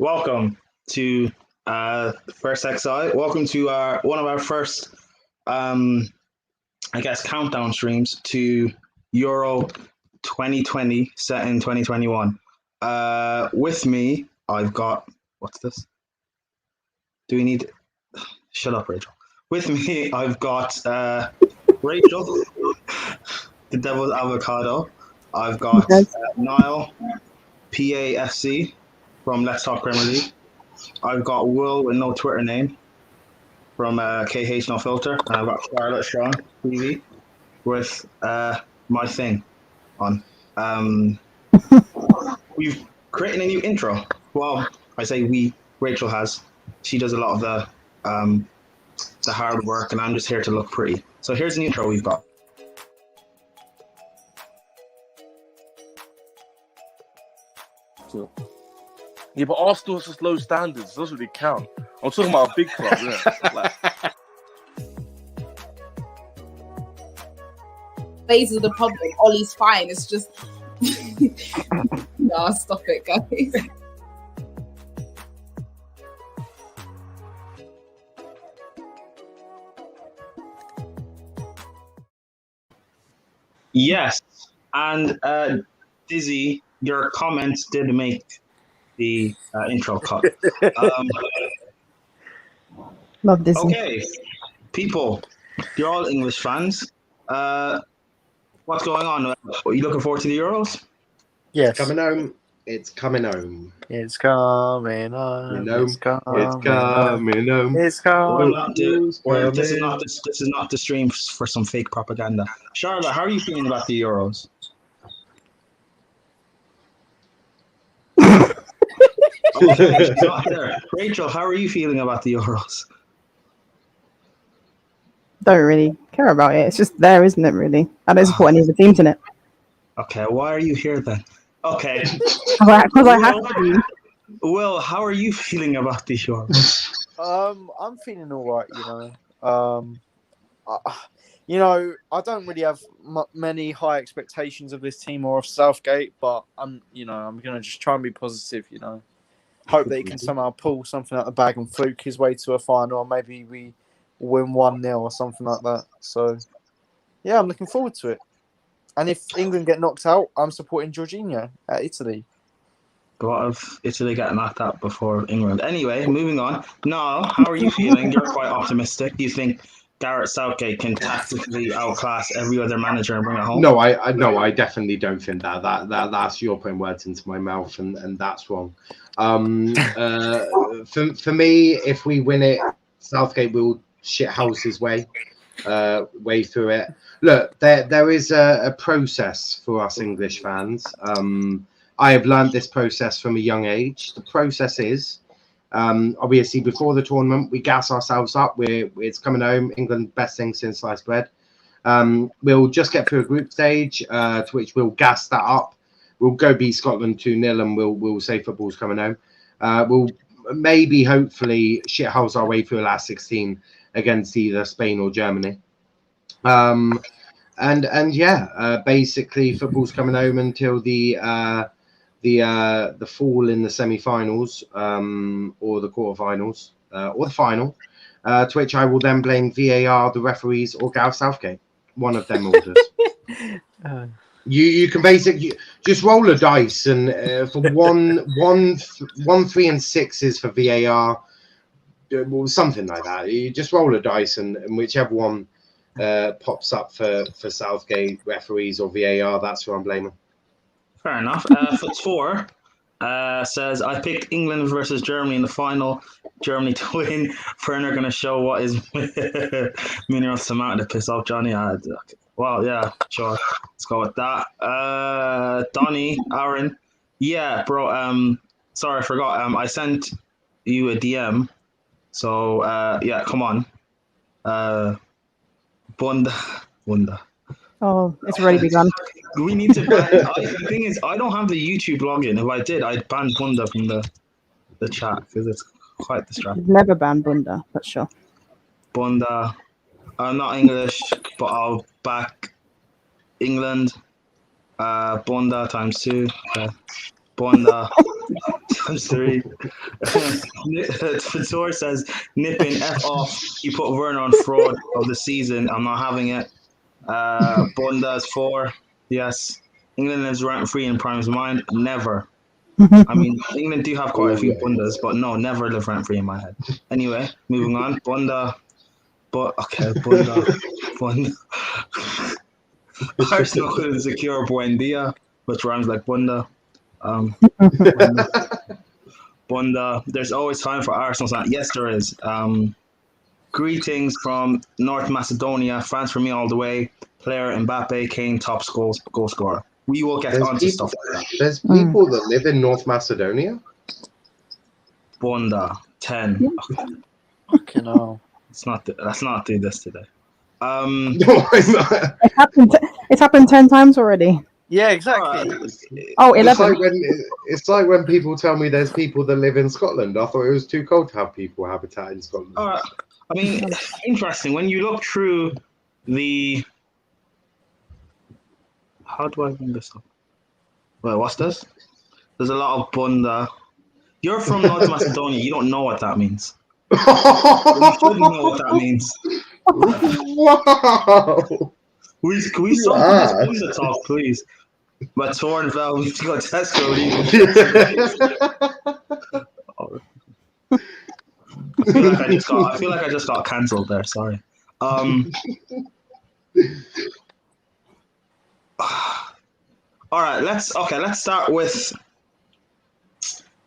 Welcome to First XI. Welcome to one of our first, countdown streams to Euro 2020 set in 2021. With me, I've got what's this? Do we need? Shut up, Rachel. With me, I've got Rachel, the Devil's Avocado. I've got Niall, PAFC from Let's Talk Premier League. I've got Will with no Twitter name from KH No Filter, and I've got Charlotte Sean TV with my thing on. We've created a new intro. Well, I say we. Rachel has. She does a lot of the hard work, and I'm just here to look pretty. So here's the intro we've got. Yeah, but Arsenal has just low standards. Doesn't really count. I'm talking about a big club, yeah. Phase of the problem. Ollie's fine. It's just no, stop it, guys. Yes, and Dizzy, your comments did make the intro cut. Love Disney. Okay, people, you're all English fans. What's going on? Are you looking forward to the Euros? Yes. Coming home. It's coming home. It's coming home. It's coming home. It's coming. This is not the stream for some fake propaganda. Charlotte, how are you feeling about the Euros? Okay, she's not there. Rachel, how are you feeling about the Euros? Don't really care about it. It's just there, isn't it, really? I don't support any of the teams in it. Okay, why are you here then? Okay. Because I have to be. Will, how are you feeling about the Euros? I'm feeling all right, I don't really have many high expectations of this team or of Southgate, but I'm going to just try and be positive, Hope that he can somehow pull something out of the bag and fluke his way to a final, or maybe we win 1-0 or something like that. So, yeah, I'm looking forward to it. And if England get knocked out, I'm supporting Jorginho at Italy. What if Italy get knocked out before England? Anyway, moving on. No, how are you feeling? You're quite optimistic. Do you think Gareth Southgate can tactically outclass every other manager and bring it home? No, I definitely don't think that. That's you're putting words into my mouth, and that's wrong. For me, if we win it, Southgate will shithouse his way through it. Look, there is a process for us English fans. I have learned this process from a young age. The process is, obviously, before the tournament, we gas ourselves up. It's coming home. England, best thing since sliced bread. We'll just get through a group stage, to which we'll gas that up. We'll go beat Scotland 2-0, and we'll say football's coming home. We'll maybe, hopefully, shithouse our way through the last 16 against either Spain or Germany. Basically, football's coming home until the fall in the semi-finals, or the quarterfinals, or the final, to which I will then blame VAR, the referees, or Gareth Southgate. One of them orders. You can basically just roll a dice, and for one, 3 and 6s for VAR, well, something like that. You just roll a dice, and whichever one pops up for Southgate, referees, or VAR, that's who I'm blaming. Fair enough. Foot4 says, I picked England versus Germany in the final. Germany to win. Ferner going to show what is mineral Samantha to piss off Johnny. Well, yeah, sure. Let's go with that. Donnie, Aaron. Yeah, bro. Sorry, I forgot. I sent you a DM. So, yeah, come on. Bunda. Oh, it's already begun. We need to ban. The thing is, I don't have the YouTube login. If I did, I'd ban Bunda from the chat because it's quite distracting. You've never banned Bunda, but sure. Bunda. I'm not English, but I'll back England. Bunda times 2. Okay. Bunda times 3. Fator says, nipping F off. You put Werner on fraud of the season. I'm not having it. Bunda's 4. Yes. England lives rent free in Prime's mind. Never. I mean, England do have quite a few Bundas, but no, never live rent free in my head. Anyway, moving on. Bunda. Bunda. Arsenal couldn't secure Buendia, which rhymes like Bunda. Bunda. There's always time for Arsenal. Yes, there is. Greetings from North Macedonia. France for me all the way. Player Mbappe, Kane, top goal scorer. We will get onto stuff like that. There's people that live in North Macedonia. Bunda 10. Fucking hell. Let's not do this today. It's happened 10 times already. Yeah, exactly. Oh, It's 11. like when people tell me there's people that live in Scotland. I thought it was too cold to have people habitat in Scotland. I mean, interesting. When you look through the... How do I bring this up? Wait, what's this? There's a lot of Bunda. You're from North Macedonia. You don't know what that means. You shouldn't know what that means. Wow. Can we stop this Bunda talk, please? But Torn Vel, we need to go to Tesco. I feel like I just got cancelled there. Sorry. All right, let's start with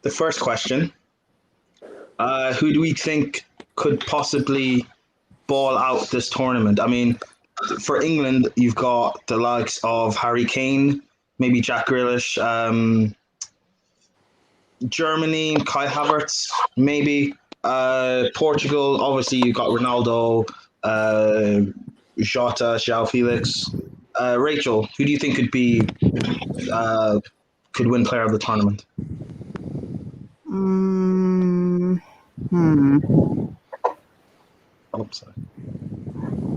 the first question. Who do we think could possibly ball out this tournament? I mean, for England, you've got the likes of Harry Kane, maybe Jack Grealish, Germany, Kai Havertz, maybe. Portugal, obviously, you've got Ronaldo, Jota, João Felix. Rachel, who do you think could win player of the tournament? Oh, sorry.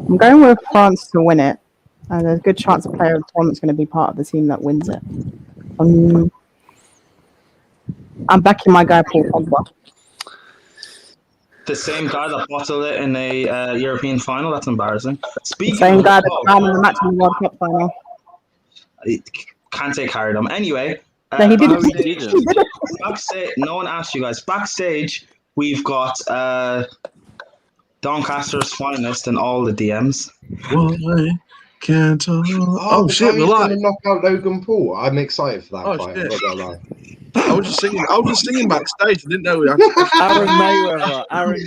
I'm going with France to win it. And there's a good chance the player of the tournament's going to be part of the team that wins it. I'm backing my guy Paul Pogba. The same guy that bottled it in a European final? That's embarrassing. Same guy that ran in the match in the World Cup final. Can't carried him. Anyway. No, he didn't. Backstage, no one asked you guys. Backstage, we've got Doncaster's finest in all the DMs. Why can't I? Oh shit! He's gonna knock out Logan Paul. I'm excited for that fight. Shit. I'm not gonna lie. I was just singing backstage. I didn't know. Aaron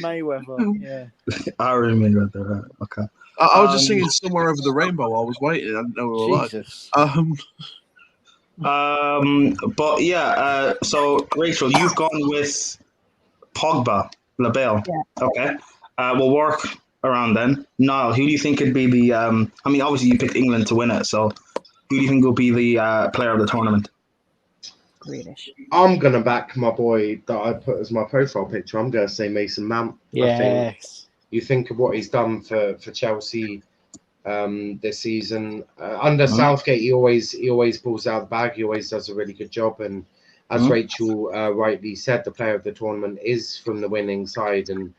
Mayweather. Yeah. Aaron Mayweather. Okay. I was just singing Somewhere Over the Rainbow. I was waiting. I didn't know we were Jesus. But yeah. So Rachel, you've gone with Pogba, Labelle. Yeah. Okay. We'll work around then. Niall, who do you think could be the? I mean, obviously you picked England to win it. So who do you think will be the player of the tournament? Grealish. I'm gonna back my boy that I put as my profile picture. I'm gonna say Mason Mount. Yes. You think of what he's done for Chelsea this season. Under Southgate, he always pulls out the bag. He always does a really good job. And as Rachel rightly said, the player of the tournament is from the winning side. And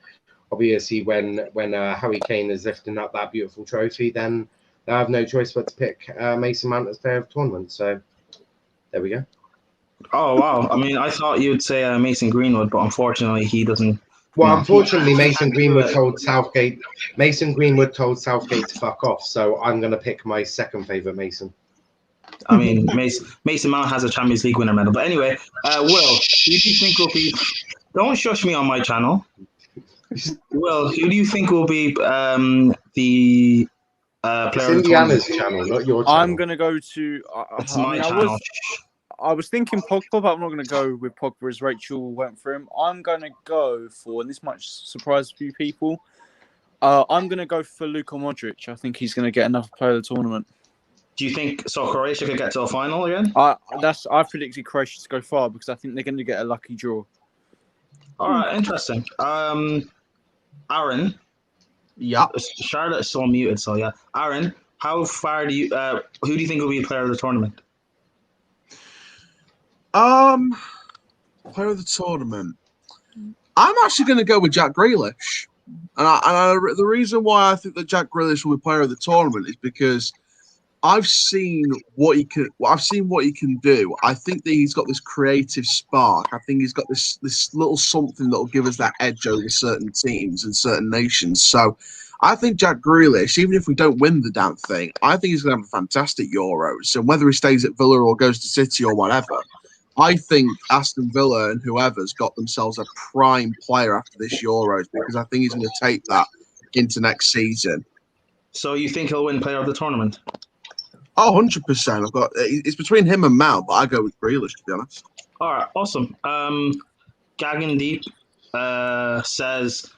obviously, when Harry Kane is lifting up that beautiful trophy, then they have no choice but to pick Mason Mount as player of the tournament. So there we go. Oh wow! I mean, I thought you'd say Mason Greenwood, but unfortunately, he doesn't. Well, unfortunately, Mason Greenwood told Southgate to fuck off. So I'm going to pick my second favourite Mason. I mean, Mason Mount has a Champions League winner medal. But anyway, Will, who do you think will be? Don't shush me on my channel. Will, who do you think will be the player of the tournament? Indiana's channel, not your channel. I'm going to go to. It's my channel. I was thinking Pogba, but I'm not going to go with Pogba as Rachel went for him. I'm going to go for, and this might surprise a few people, I'm going to go for Luka Modric. I think he's going to get another player of the tournament. Do you think so? Croatia could get to a final again? I predicted Croatia to go far because I think they're going to get a lucky draw. All right, interesting. Aaron. Yeah. Charlotte is so muted, so yeah. Aaron, how far do you? Who do you think will be a player of the tournament? Player of the tournament. I'm actually going to go with Jack Grealish. The reason why I think that Jack Grealish will be player of the tournament is because I've seen what he can. I've seen what he can do. I think that he's got this creative spark. I think he's got this little something that will give us that edge over certain teams and certain nations. So, I think Jack Grealish, even if we don't win the damn thing, I think he's going to have a fantastic Euros. So whether he stays at Villa or goes to City or whatever, I think Aston Villa and whoever's got themselves a prime player after this Euros because I think he's going to take that into next season. So you think he'll win player of the tournament? Oh, 100%. I've got it's between him and Mount, but I go with Grealish to be honest. All right, awesome. Gagan Deep says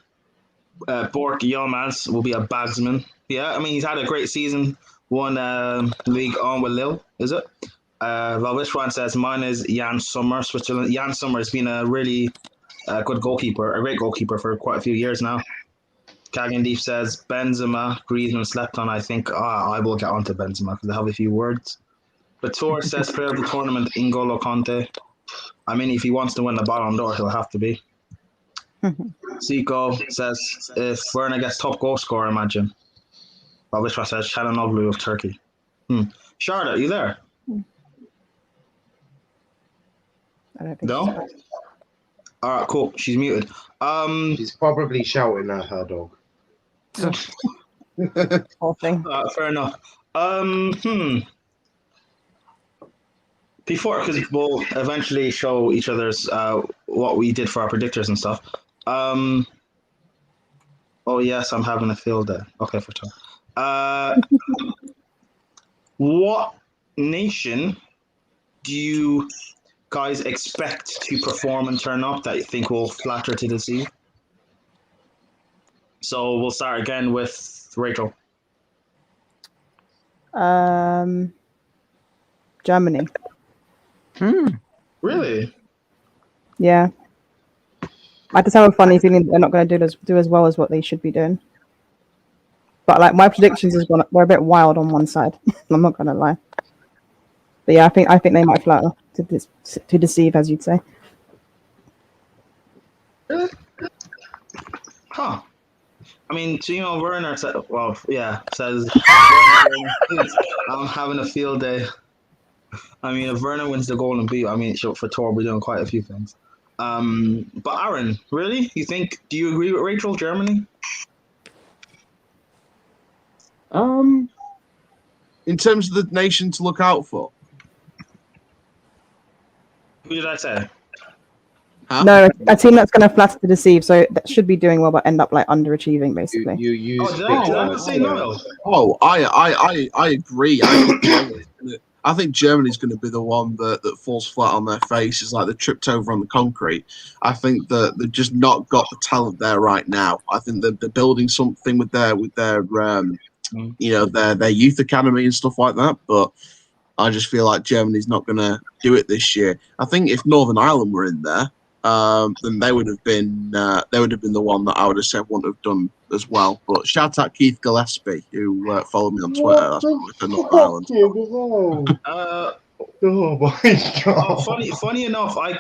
Bork Yilmaz will be a bagsman. Yeah, I mean he's had a great season. Won league on with Lille, is it? Valvishwan says mine is Jan Sommer, Switzerland. Jan Sommer has been a really good goalkeeper, a great goalkeeper for quite a few years now. Kagan Deep says Benzema, Griezmann slept on. I think I will get onto Benzema because I have a few words. Bator says player of the tournament, N'Golo Conte. I mean, if he wants to win the Ballon d'Or, he'll have to be. Zico says if Werner gets top goal scorer, imagine. Valvishwan says Çalhanoğlu of Turkey. Charlotte, you there? I don't think No? so. All right, cool. She's muted. She's probably shouting at her dog. Whole thing. Fair enough. Before, because we'll eventually show each other's what we did for our predictors and stuff. Oh yes, I'm having a field day. Okay, for time. What nation do you guys expect to perform and turn up that you think will flatter to deceive? So we'll start again with Rachel. Germany. Really? Yeah. I just have a funny feeling they're not going to do as well as what they should be doing. But like my predictions were a bit wild on one side. I'm not going to lie. But yeah, I think they might flatter to deceive, as you'd say. Huh. I mean, Timo Werner said, says, I'm having a field day. I mean, if Werner wins the Golden Boot, I mean, for Tor, we're doing quite a few things. But Aaron, really? Do you agree with Rachel, Germany? In terms of the nation to look out for. Who did I say? Huh? No, a team that's going to flatter to deceive, so that should be doing well, but end up like underachieving, basically. You use Did I not say no? Oh, I agree. I think Germany's going to be the one that falls flat on their faces, like they tripped over on the concrete. I think that they've just not got the talent there right now. I think that they're building something with their their youth academy and stuff like that, but I just feel like Germany's not going to do it this year. I think if Northern Ireland were in there, then they would have been the one that I would have said wouldn't have done as well. But shout out Keith Gillespie who followed me on Twitter. That's probably for Northern Ireland. Oh my god! Funny enough, I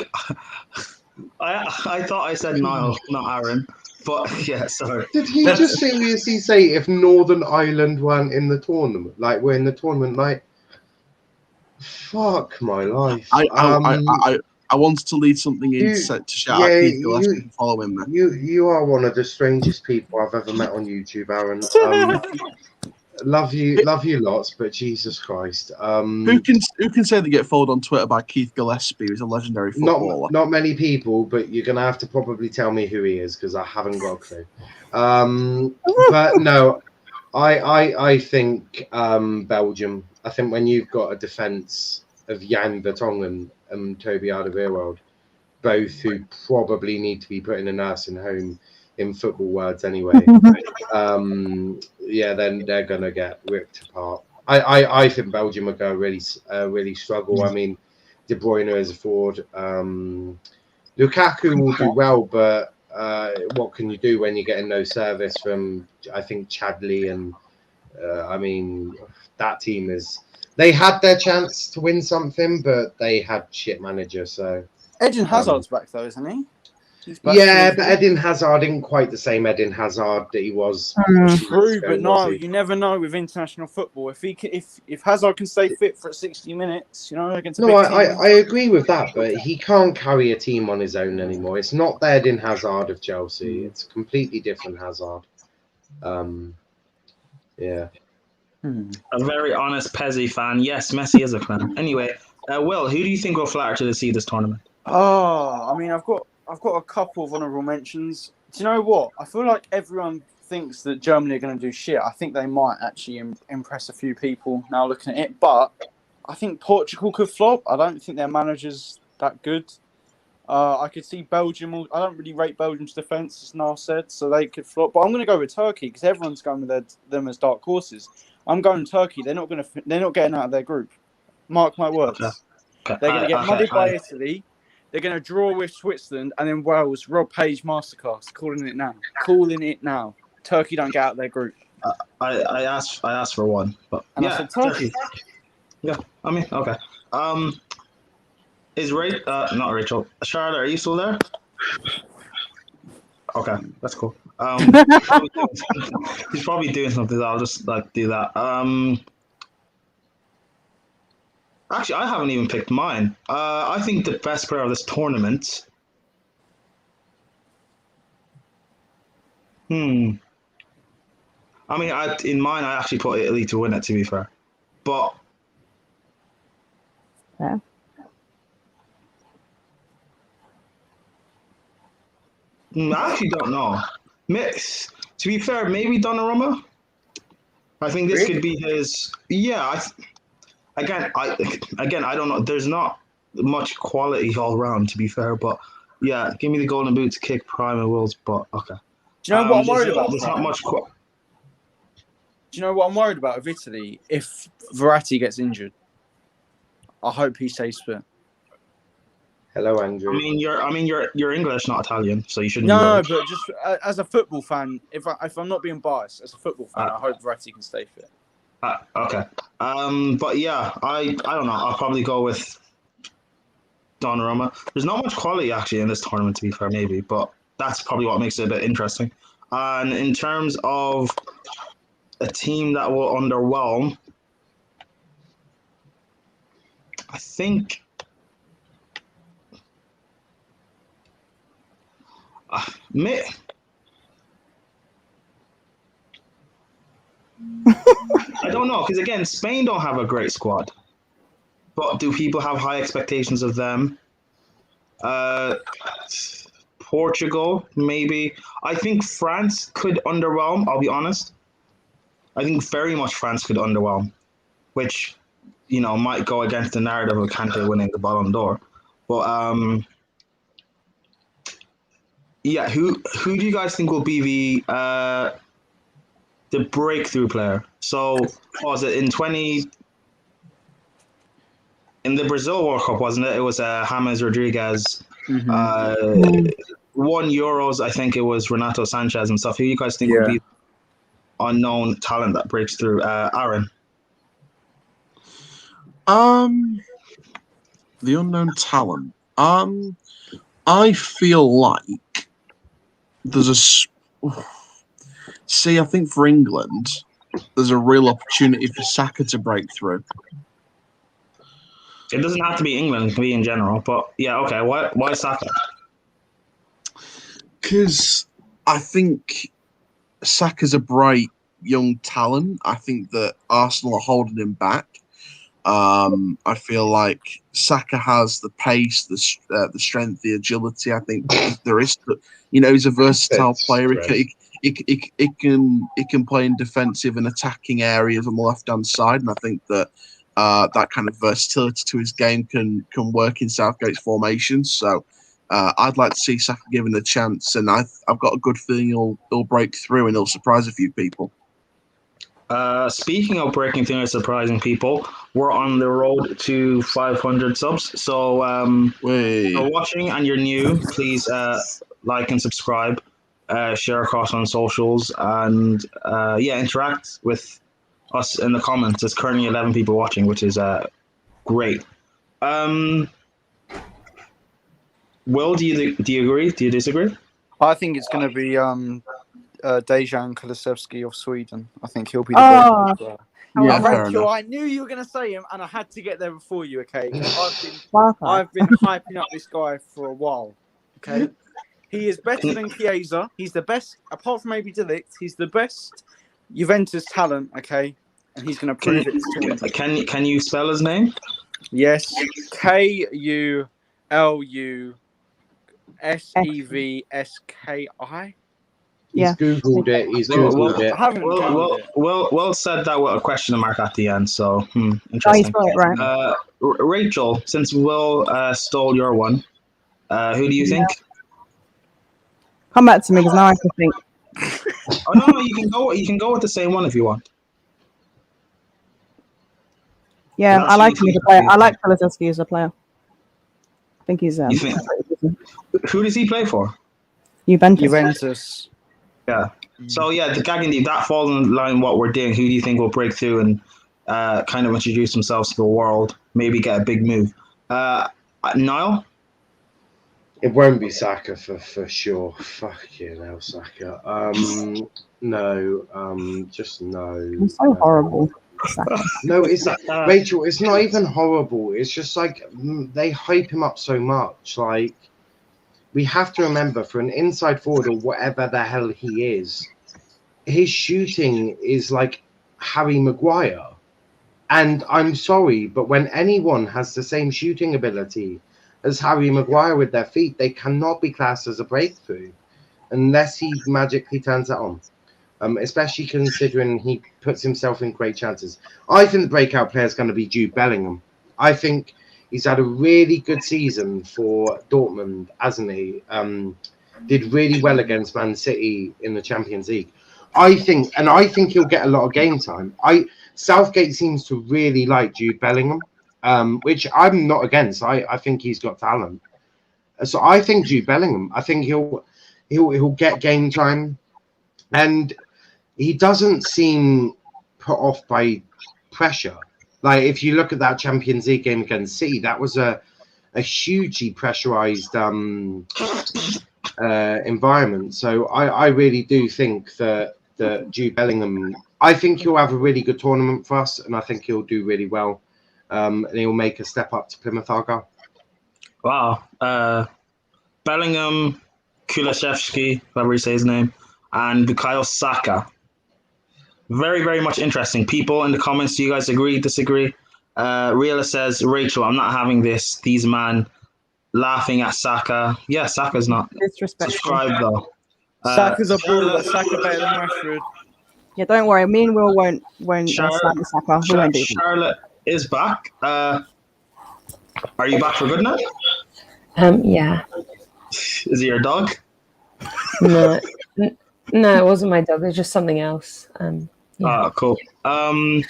thought I said Niall, not Aaron. But yeah, sorry. Did he just seriously say if Northern Ireland weren't in the tournament, like we're in the tournament, like fuck my life? I wanted to lead something in to shout out Keith Gillespie and follow him there. You are one of the strangest people I've ever met on YouTube, Aaron. Love you lots, but Jesus Christ. Who can say they get followed on Twitter by Keith Gillespie, who's a legendary footballer? Not many people, but you're gonna have to probably tell me who he is because I haven't got a clue. But no, I think Belgium. I think when you've got a defence of Jan Vertonghen and Toby Alderweireld, both who probably need to be put in a nursing home in football words anyway, then they're gonna get ripped apart. I think Belgium are going to really struggle. I mean, De Bruyne is a forward. Lukaku will do well, but what can you do when you're getting no service from, I think, Chadley and I mean, that team they had their chance to win something, but they had shit manager. So Eden Hazard's back though, isn't he? He's back Yeah, from but injury. Eden Hazard isn't quite the same Eden Hazard that he was. True, but was no, he? you never know with international football. If Hazard can stay fit for 60 minutes, you know, against a No, big I team. agree with that, but he can't carry a team on his own anymore. It's not the Eden Hazard of Chelsea. It's a completely different Hazard. Yeah. A very honest Pezzi fan. Yes, Messi is a fan. Anyway, Will, who do you think will flatter to the sea this tournament? Oh, I mean, I've got a couple of honourable mentions. Do you know what? I feel like everyone thinks that Germany are going to do shit. I think they might actually impress a few people now looking at it, but I think Portugal could flop. I don't think their manager's that good. I could see Belgium. I don't really rate Belgium's defence, as Niall said, so they could flop. But I'm going to go with Turkey because everyone's going with them as dark horses. I'm going Turkey. They're not getting out of their group. Mark my words. Okay. They're going to get mudded by Italy. They're going to draw with Switzerland and then Wales. Rob Page masterclass. Calling it now. Turkey don't get out of their group. I asked for one, but And yeah, I said Turkey. Yeah, I mean, okay. Is not Rachel, Charlotte? Are you still there? Okay, that's cool. He's probably doing something. I'll just do that. Actually, I haven't even picked mine. I think the best player of this tournament. I mean, in mine, I actually put Italy to win it. To be fair, but Yeah. I actually don't know. To be fair, maybe Donnarumma. I think this could be his. Yeah. I don't know. There's not much quality all around, to be fair. But yeah, give me the golden boot to kick Prime and Wills. But okay. Do you know what I'm worried about? There's not much. Do you know what I'm worried about with Italy? If Verratti gets injured, I hope he stays fit. Hello, Andrew. I mean, you're English, not Italian, so you shouldn't. No, but just as a football fan, if I'm not being biased, as a football fan, I hope Verratti can stay fit. Okay. But yeah, I don't know. I'll probably go with Donnarumma. There's not much quality actually in this tournament, to be fair, maybe, but that's probably what makes it a bit interesting. And in terms of a team that will underwhelm, I think. I don't know, because again, Spain don't have a great squad. But do people have high expectations of them? Portugal, maybe. I think France could underwhelm, I'll be honest. I think very much France could underwhelm, which, might go against the narrative of Kante winning the Ballon d'Or. But yeah, who do you guys think will be the breakthrough player? So, what was it in the Brazil World Cup, wasn't it? It was James Rodriguez. Mm-hmm. Won Euros, I think it was Renato Sanchez and stuff. Who do you guys think would be unknown talent that breaks through? Aaron. The unknown talent. I feel like there's I think for England, there's a real opportunity for Saka to break through. It doesn't have to be England; it can be in general. But yeah, okay. Why Saka? Because I think Saka's a bright young talent. I think that Arsenal are holding him back. I feel like Saka has the pace, the strength, the agility. I think there is, he's a versatile player. He can play in defensive and attacking areas on the left hand side, and I think that that kind of versatility to his game can work in Southgate's formation. So I'd like to see Saka given a chance, and I've got a good feeling he'll break through and he'll surprise a few people. Speaking of breaking through and surprising people, we're on the road to 500 subs. So if you're watching and you're new, please like and subscribe, share across on socials, and interact with us in the comments. There's currently 11 people watching, which is great. Will, do you agree? Do you disagree? I think it's going to be Dejan Kulusevski of Sweden. I think he'll be the Oh, breakout player. Yeah, fair Rachel, enough. I knew you were going to say him, and I had to get there before you. Okay, 'cause Barker. I've been hyping up this guy for a while. Okay, he is better than Chiesa. He's the best, apart from maybe Delict. He's the best Juventus talent. Okay, and he's going to prove it. This tournament. Can you spell his name? Yes, Kuluvski. He's Yeah. Googled it. He's Googled it. I haven't Googled it. Will said that with a question mark at the end. So Oh, he's interesting. got it right. Rachel, since Will stole your one, who do you think? Come back to me because now I have to think. Oh no, you can go. You can go with the same one if you want. Yeah, That's I like who him you as a player. think. I like Kulusevski as a player. I think he's You think? Who does he play for? Juventus. Yeah. So yeah, the Gagandeep, that falls in line with what we're doing. Who do you think will break through and kind of introduce themselves to the world? Maybe get a big move. Niall? It won't be Saka for sure. Fucking hell, Saka. No. Just no. He's so horrible. No, it's Rachel. It's not even horrible. It's just like they hype him up so much. Like we have to remember, for an inside forward or whatever the hell he is, his shooting is like Harry Maguire. And I'm sorry, but when anyone has the same shooting ability as Harry Maguire with their feet, they cannot be classed as a breakthrough unless he magically turns that on. Especially considering he puts himself in great chances. I think the breakout player is going to be Jude Bellingham. I think he's had a really good season for Dortmund, hasn't he? Did really well against Man City in the Champions League. I think he'll get a lot of game time. Southgate seems to really like Jude Bellingham, which I'm not against. I think he's got talent. So I think Jude Bellingham. I think he'll get game time, and he doesn't seem put off by pressure. Like if you look at that Champions League game against City, that was a hugely pressurized environment. So I really do think that Jude Bellingham, I think he'll have a really good tournament for us, and I think he'll do really well, and he'll make a step up to Plymouth Argyle. Wow. Bellingham, Kulusevski, whoever you say his name, and Bukayo Saka. Very, very much interesting. People in the comments, do you guys agree, disagree? Reala says, Rachel, I'm not having this. These man laughing at Saka. Yeah, Saka's not Disrespectful. subscribed though. Saka's a baller. Saka better than Rashford. Yeah, don't worry. Me and Will won't Charlotte- slap the Saka. We won't do that. Charlotte is back. Are you back for good now? Yeah. Is it your dog? No, no, it wasn't my dog. It was just something else. Yeah. Oh, cool. Who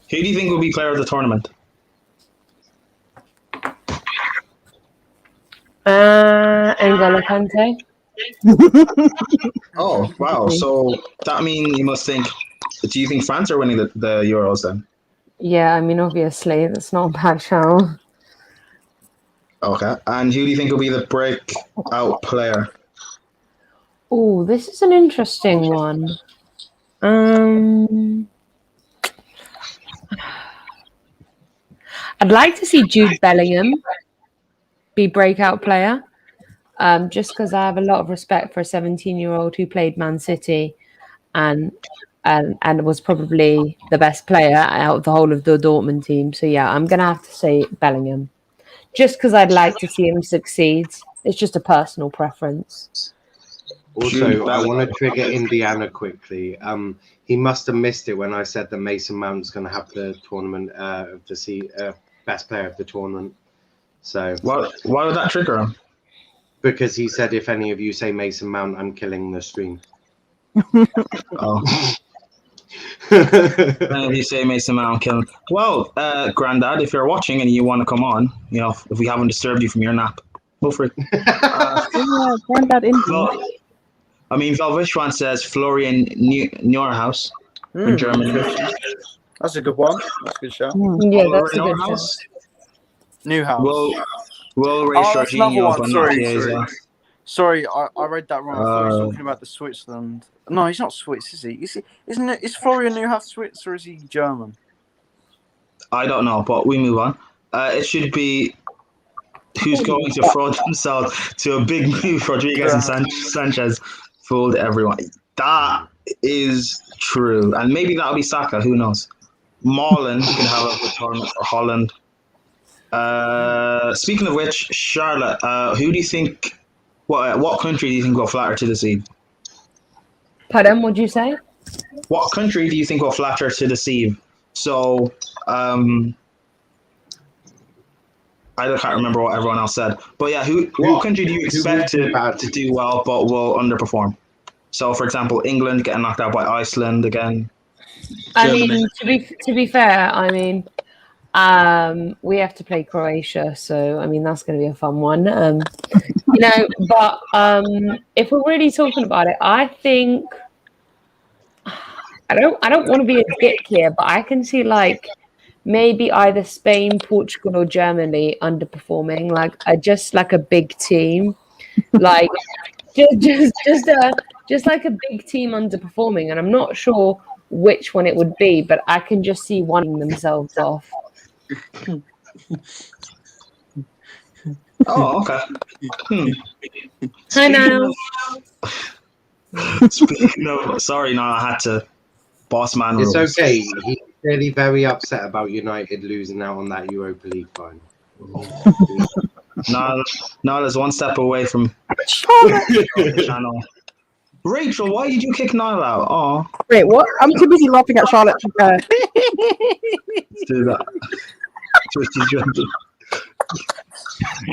do you think will be player of the tournament? N'Golo Kante. Oh, wow. So that means you must think, do you think France are winning the Euros then? Yeah, I mean, obviously, that's not a bad show. Okay. And who do you think will be the breakout player? Oh, this is an interesting one. I'd like to see Jude Bellingham be breakout player, just because I have a lot of respect for a 17-year-old who played Man City and was probably the best player out of the whole of the Dortmund team. So yeah, I'm gonna have to say Bellingham, just because I'd like to see him succeed. It's just a personal preference. Also, I want to trigger Indiana quickly. He must have missed it when I said that Mason Mount's going to have the tournament of the best player of the tournament. So Why would that trigger him? because he said, if any of you say Mason Mount, I'm killing the stream. Oh. And if you say Mason Mount, kill him. Well, Grandad, if you're watching and you want to come on, you know, if we haven't disturbed you from your nap, go for it. Yeah, Granddad in. Well, I mean, Velvishwan says Florian Neuhaus from Germany. That's a good one. That's a good shout. Yeah, that's a good show. Neuhaus? Newhouse. Will race Oh, that's another Jorginho, one. but not Sorry, Chiesa. sorry. I read that wrong. I thought he was Uh, talking about the Switzerland. No, he's not Swiss, is he? Is Florian Newhouse Swiss or is he German? I don't know, but we move on. It should be who's going to fraud himself to a big move. Rodriguez and Sanchez fooled everyone. That is true, and maybe that'll be Saka. Who knows? Marlon could have a good tournament for Holland. Speaking of which, Charlotte, who do you think? What country do you think will flatter to the seed? Pardon, what'd you say? What country do you think will flatter to deceive? So, I can't remember what everyone else said, but yeah, what country do you expect to do well but will underperform? So, for example, England getting knocked out by Iceland again. I mean, to be fair, I mean, we have to play Croatia, so I mean that's going to be a fun one. But if we're really talking about it, I think I don't want to be a dick here, but I can see like maybe either Spain, Portugal, or Germany underperforming, just like a big team, like just like a big team underperforming, and I'm not sure which one it would be, but I can just see one themselves off. Oh, okay. I know. Sorry, no, I had to. Boss man rules. It's okay. He's clearly very upset about United losing out on that Europa League final. No, there's one step away from channel. Rachel, why did you kick Niall out? Oh, Wait, what? I'm too busy laughing at Charlotte. let's do that.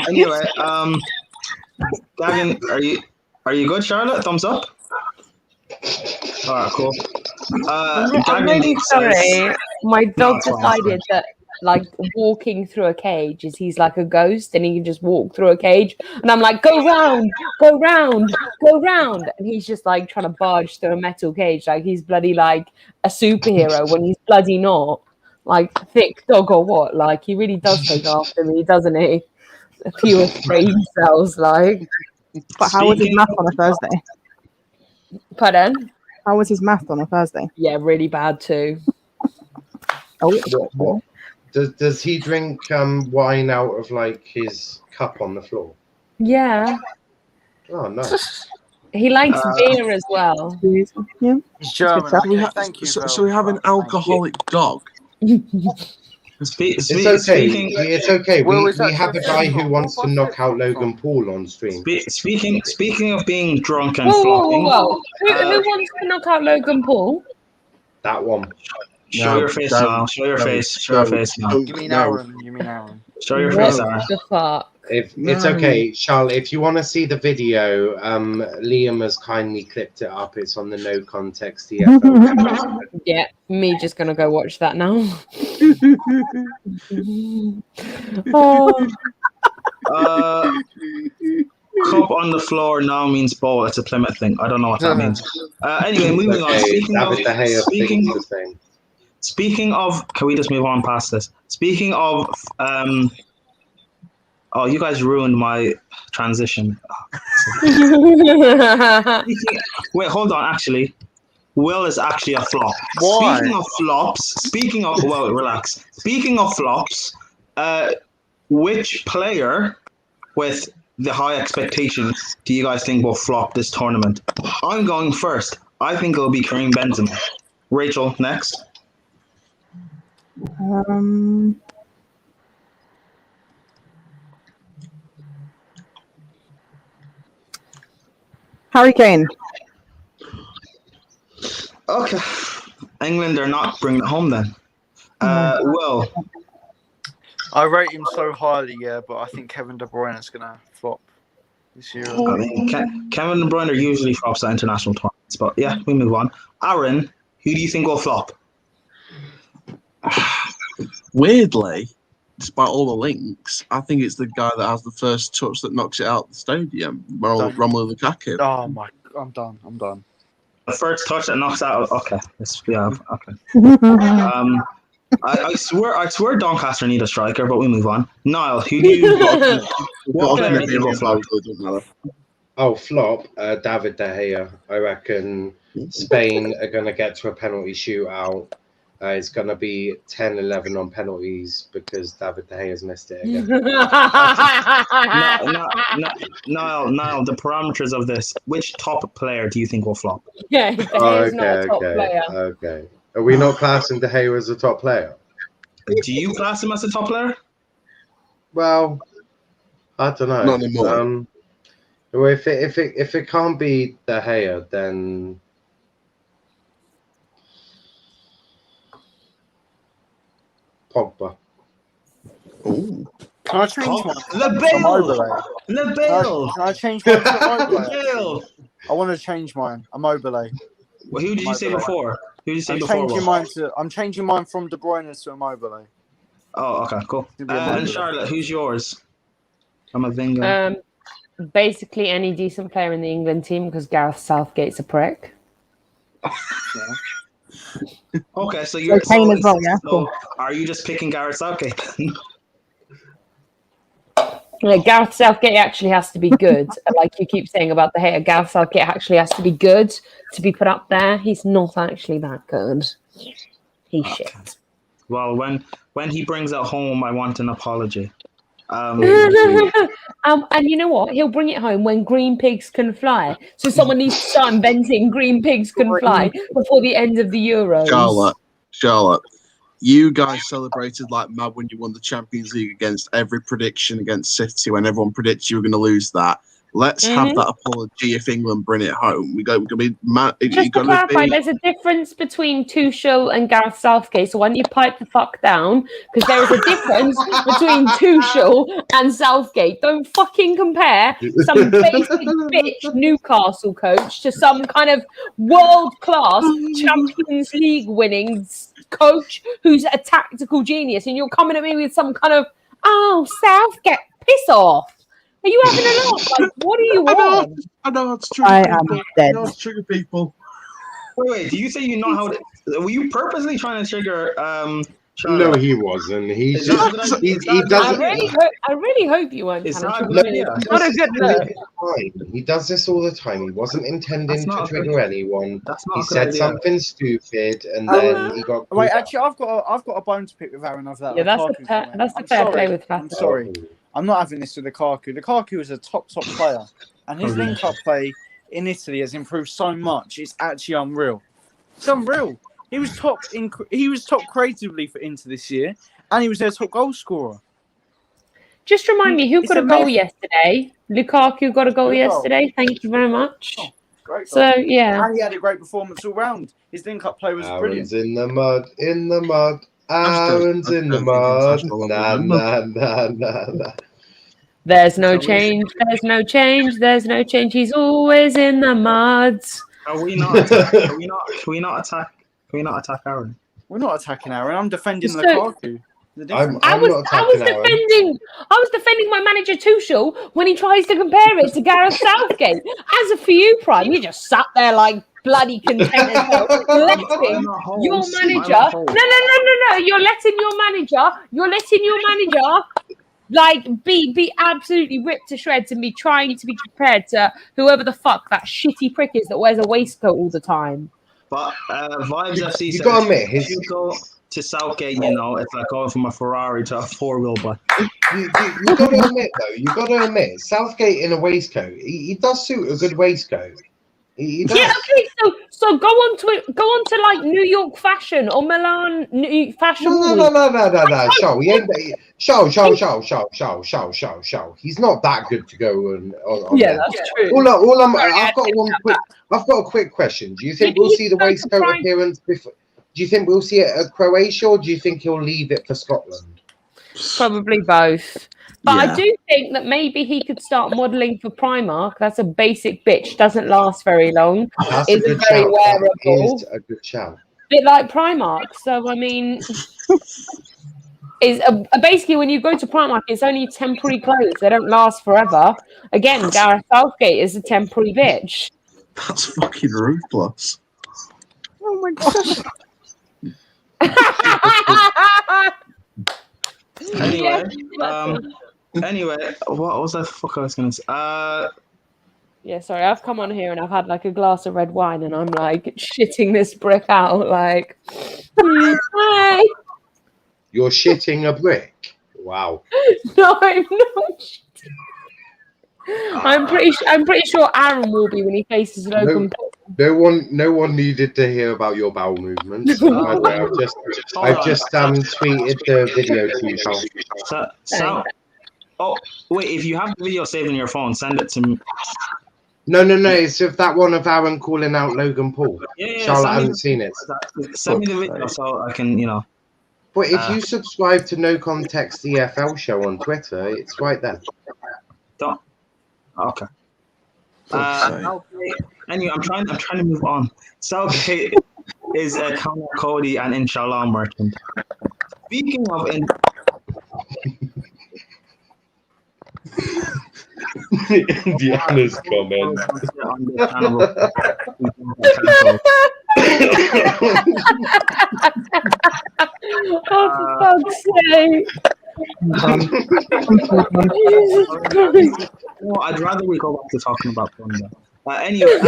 Anyway, Gavin, are you good, Charlotte? Thumbs up. All right, cool. I'm really sorry. My dog decided that like walking through a cage is he's like a ghost and he can just walk through a cage. And I'm like, go round, go round, go round. And he's just like trying to barge through a metal cage like he's bloody like a superhero when he's bloody not. Like thick dog or what? Like he really does take after me, doesn't he? A few brain cells, like. But how was his math on a Thursday? Pardon? How was his math on a Thursday? Yeah, really bad too. Oh, Does he drink wine out of like his cup on the floor? Yeah. Oh no. He likes beer as well. yeah. He's German. Thank you. So we have an alcoholic dog. It's okay. It's okay. We have a guy who wants to knock out Logan Paul on stream. Speaking of being drunk and Whoa. flopping, Who wants to knock out Logan Paul? That one. Show your face now. Show your face. Show your face now. You mean Aaron? Show your face, Aaron. What the fuck? It's okay, Charlotte. If you want to see the video, Liam has kindly clipped it up. It's on the No Context TFL. Yeah, me just gonna go watch that now. Cup on the floor now means bowl. It's a Plymouth thing. I don't know what that means. Anyway, moving on. Speaking of, can we just move on past this? Speaking of, oh, you guys ruined my transition. Wait, hold on. Actually, Will is actually a flop. Why? Relax. Speaking of flops, which player with the high expectations do you guys think will flop this tournament? I'm going first. I think it'll be Karim Benzema. Rachel, next. Harry Kane. Okay. England are not bringing it home then. Will. I rate him so highly, yeah, but I think Kevin De Bruyne is gonna flop this year. I mean, Kevin De Bruyne usually flops at international tournaments, but yeah, we move on. Aaron, who do you think will flop? Weirdly, despite all the links, I think it's the guy that has the first touch that knocks it out of the stadium, Romelu Lukaku. Oh my! I'm done. The first touch that knocks out. Okay, okay. I swear Doncaster need a striker, but we move on. Niall, who do you what player do you go flop? Oh, flop, David De Gea. I reckon Spain are going to get to a penalty shootout. It's going to be 10-11 on penalties because David De Gea's missed it again. Niall, the parameters of this. Which top player do you think will flop? Yeah, De Gea's not a top player. Okay. Are we not classing De Gea as a top player? Do you class him as a top player? Well, I don't know. Not anymore. Well, if it can't be De Gea, then Pogba. Ooh. Can I change mine? The Bill. Can I change mine to Immobile? Bill. I want to change mine. Immobile. Well, who did you say before? Who did you say I'm before? changing mine from De Bruyne to Immobile. Oh, okay, cool. It'll be Immobile. And Charlotte, who's yours? I'm a Vingo. Basically any decent player in the England team because Gareth Southgate's a prick. Okay, so you're Kane as well, yeah. Cool. Are you just picking Gareth Southgate? Like, Gareth Southgate actually has to be good. Like you keep saying about the hater, Gareth Southgate actually has to be good to be put up there. He's not actually that good. He's shit. Well, when he brings it home, I want an apology. And you know what? He'll bring it home when green pigs can fly. So someone needs to start inventing green pigs can fly before the end of the Euros. Charlotte, you guys celebrated like mad when you won the Champions League against every prediction against City when everyone predicted you were going to lose that. Let's have that apology if England bring it home. We're going to be mad. Just to clarify, there's a difference between Tuchel and Gareth Southgate, so why don't you pipe the fuck down? Because there is a difference between Tuchel and Southgate. Don't fucking compare some basic bitch Newcastle coach to some kind of world-class Champions League winning coach who's a tactical genius, and you're coming at me with some kind of, Southgate, piss off. Are you having a laugh? Like, what do you want? I know it's true. I am dead. I know it's true, people. Wait, do you say you know how to... Were you purposely trying to trigger... No, he wasn't. He doesn't. I really hope you weren't. It's not not a good look. He does this all the time. He wasn't intending to trigger anyone. He said something stupid, and then he got. Wait, actually, I've got a bone to pick with Aaron over that. Yeah, that's the fair play with Fat. I'm sorry. I'm not having this with Lukaku. Lukaku is a top player, and his link-up play in Italy has improved so much. It's actually unreal. It's unreal. He was top creatively for Inter this year, and he was their top goal scorer. Just remind me, who got a goal yesterday? Lukaku got a goal yesterday. Thank you very much. Oh, great goal. So yeah, and he had a great performance all round. His link-up play was brilliant. In the mud. Aaron's in the mud. Nah. There's no change. He's always in the mud. Are we not? Can we not attack Aaron? We're not attacking Aaron. I'm defending Lukaku. I was defending my manager Tuchel when he tries to compare it to Gareth Southgate. As a for you, Prime, you just sat there like bloody content as well, letting your manager. No. You're letting your manager like be absolutely ripped to shreds and be trying to be compared to whoever the fuck that shitty prick is that wears a waistcoat all the time. But Vibes FC you gotta admit, you go to Southgate, it's like going from a Ferrari to a four-wheel bike. You gotta admit, Southgate in a waistcoat, he does suit a good waistcoat. He does. Yeah, okay, so go on to like New York fashion or Milan fashion. No. Show. He's not that good to go on yeah, there. that's true. I've got a quick question. Do you think we'll see the waistcoat appearance before? Do you think we'll see it at Croatia, or do you think he'll leave it for Scotland? Probably both. But I do think that maybe he could start modelling for Primark. That's a basic bitch. Doesn't last very long. Isn't very wearable. That is a good shout. Bit like Primark. So, I mean, basically when you go to Primark, it's only temporary clothes. They don't last forever. Again, Gareth Southgate is a temporary bitch. That's fucking ruthless. Oh my gosh. Anyway, Yeah, anyway, what was the fuck I was gonna say? yeah, sorry, I've come on here and I've had like a glass of red wine and I'm like shitting this brick out like hi. You're shitting a brick. Wow. No, I'm not. I'm pretty sure Aaron will be when he faces Logan Paul. No one needed to hear about your bowel movements. By the way, I've just tweeted the video to you. So, oh wait, if you have the video saved on your phone, send it to me. No. It's of that one of Aaron calling out Logan Paul. Yeah, Charlotte hasn't seen it. Send me the video so I can, But if you subscribe to No Context EFL Show on Twitter, it's right there. Don't. Okay. Anyway, I'm trying to move on. Southgate is a Connor Cody and Inshallah merchant. Speaking of Indiana's comment. Oh, for fuck's sake. Jesus Christ. Well, I'd rather we go back to talking about Thunder. Anyway,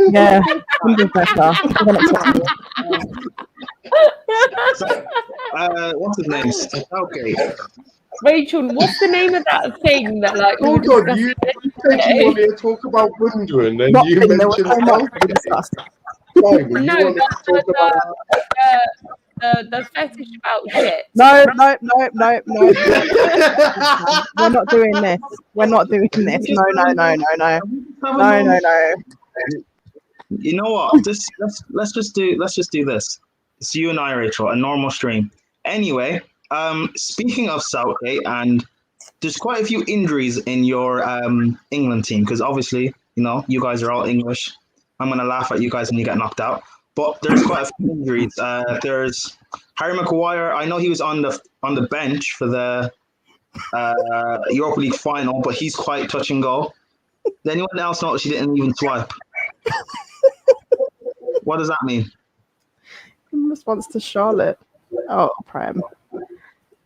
Yeah, Thunder's better. what's his name? Southgate. Rachel, what's the name of that thing that like we were Hold on, you discussing said you yesterday? wanted to talk about Wondering and Not you thinking there was mentioned so much to be Southgate. discussed. Simon, you No, wanted to talk about the fetish about shit. No. We're not doing this. We're not doing this. No. You know what? Let's just do this. It's you and I, Rachel, a normal stream. Anyway, speaking of Southgate, and there's quite a few injuries in your England team because obviously, you guys are all English. I'm gonna laugh at you guys when you get knocked out. But there's quite a few injuries. There's Harry Maguire. I know he was on the bench for the Europa League final, but he's quite touch and go. Did anyone else notice he didn't even swipe? What does that mean? In response to Charlotte. Oh, Prem.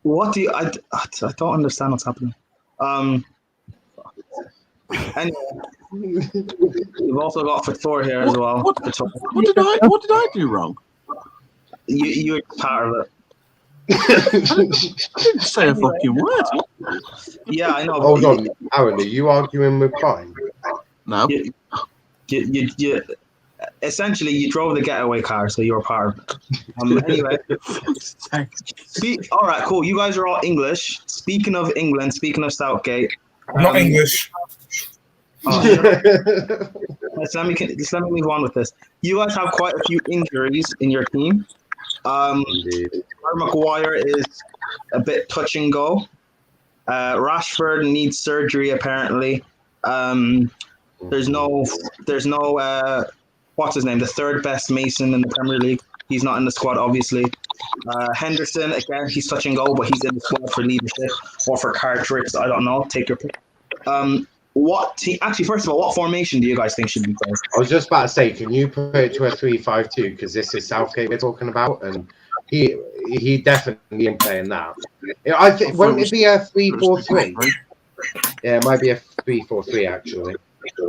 What do you? I don't understand what's happening. Anyway, we've also got Fator here as well. What did I do wrong? You were part of it. I didn't say a fucking word. Yeah, I know. Hold on, Aaron, are you arguing with Klein? No. You essentially you drove the getaway car, so you were part of it. Anyway, all right, cool. You guys are all English. Speaking of England, speaking of Southgate, Not English. Just let me move on with this. You guys have quite a few injuries in your team. Harry Maguire is a bit touch and go. Rashford needs surgery apparently. There's no what's his name? The third best Mason in the Premier League. He's not in the squad, obviously. Henderson, again, he's touch and go, but he's in the squad for leadership or for card tricks. I don't know. Take your pick. Actually, first of all, what formation do you guys think should be played? I was just about to say, can you put it to a 3-5-2 because this is Southgate we're talking about, and he definitely ain't playing that. I think won't it be a 3-4-3? Yeah, it might be a 3-4-3 actually.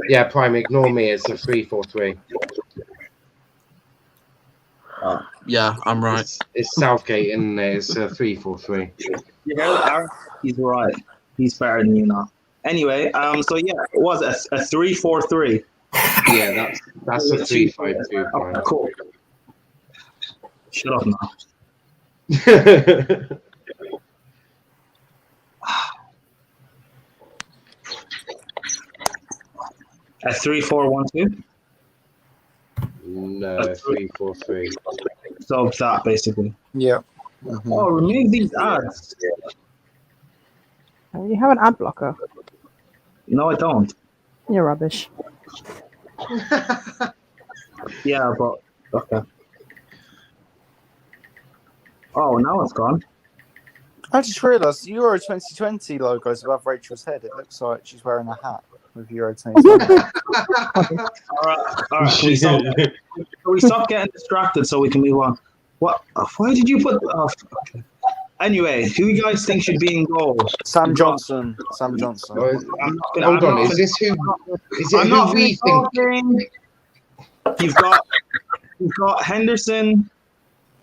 Yeah, Prime, ignore me. It's a 3-4-3. Yeah, I'm right. It's Southgate, and it's a 3-4-3. You hear that, Aaron? He's right. He's better than you now. Anyway, so yeah, it was a 3-4-3. Yeah, that's a 3-5-2. Okay, cool. Shut up now. A 3-4-1-2. No, 3-4-3. So that basically. Yeah. Oh, remove these ads. You have an ad blocker. No, I don't. You're rubbish. Yeah, but okay. Oh, now it's gone. I just realised the Euro 2020 logo is above Rachel's head. It looks like she's wearing a hat with Euro 2020. All right. Can we stop getting distracted so we can move on? What? Why did you put? Okay. Anyway, who you guys think should be in goal? Sam Johnson. Sam Johnson. Hold on, is this who? Is it who we think? You've got Henderson,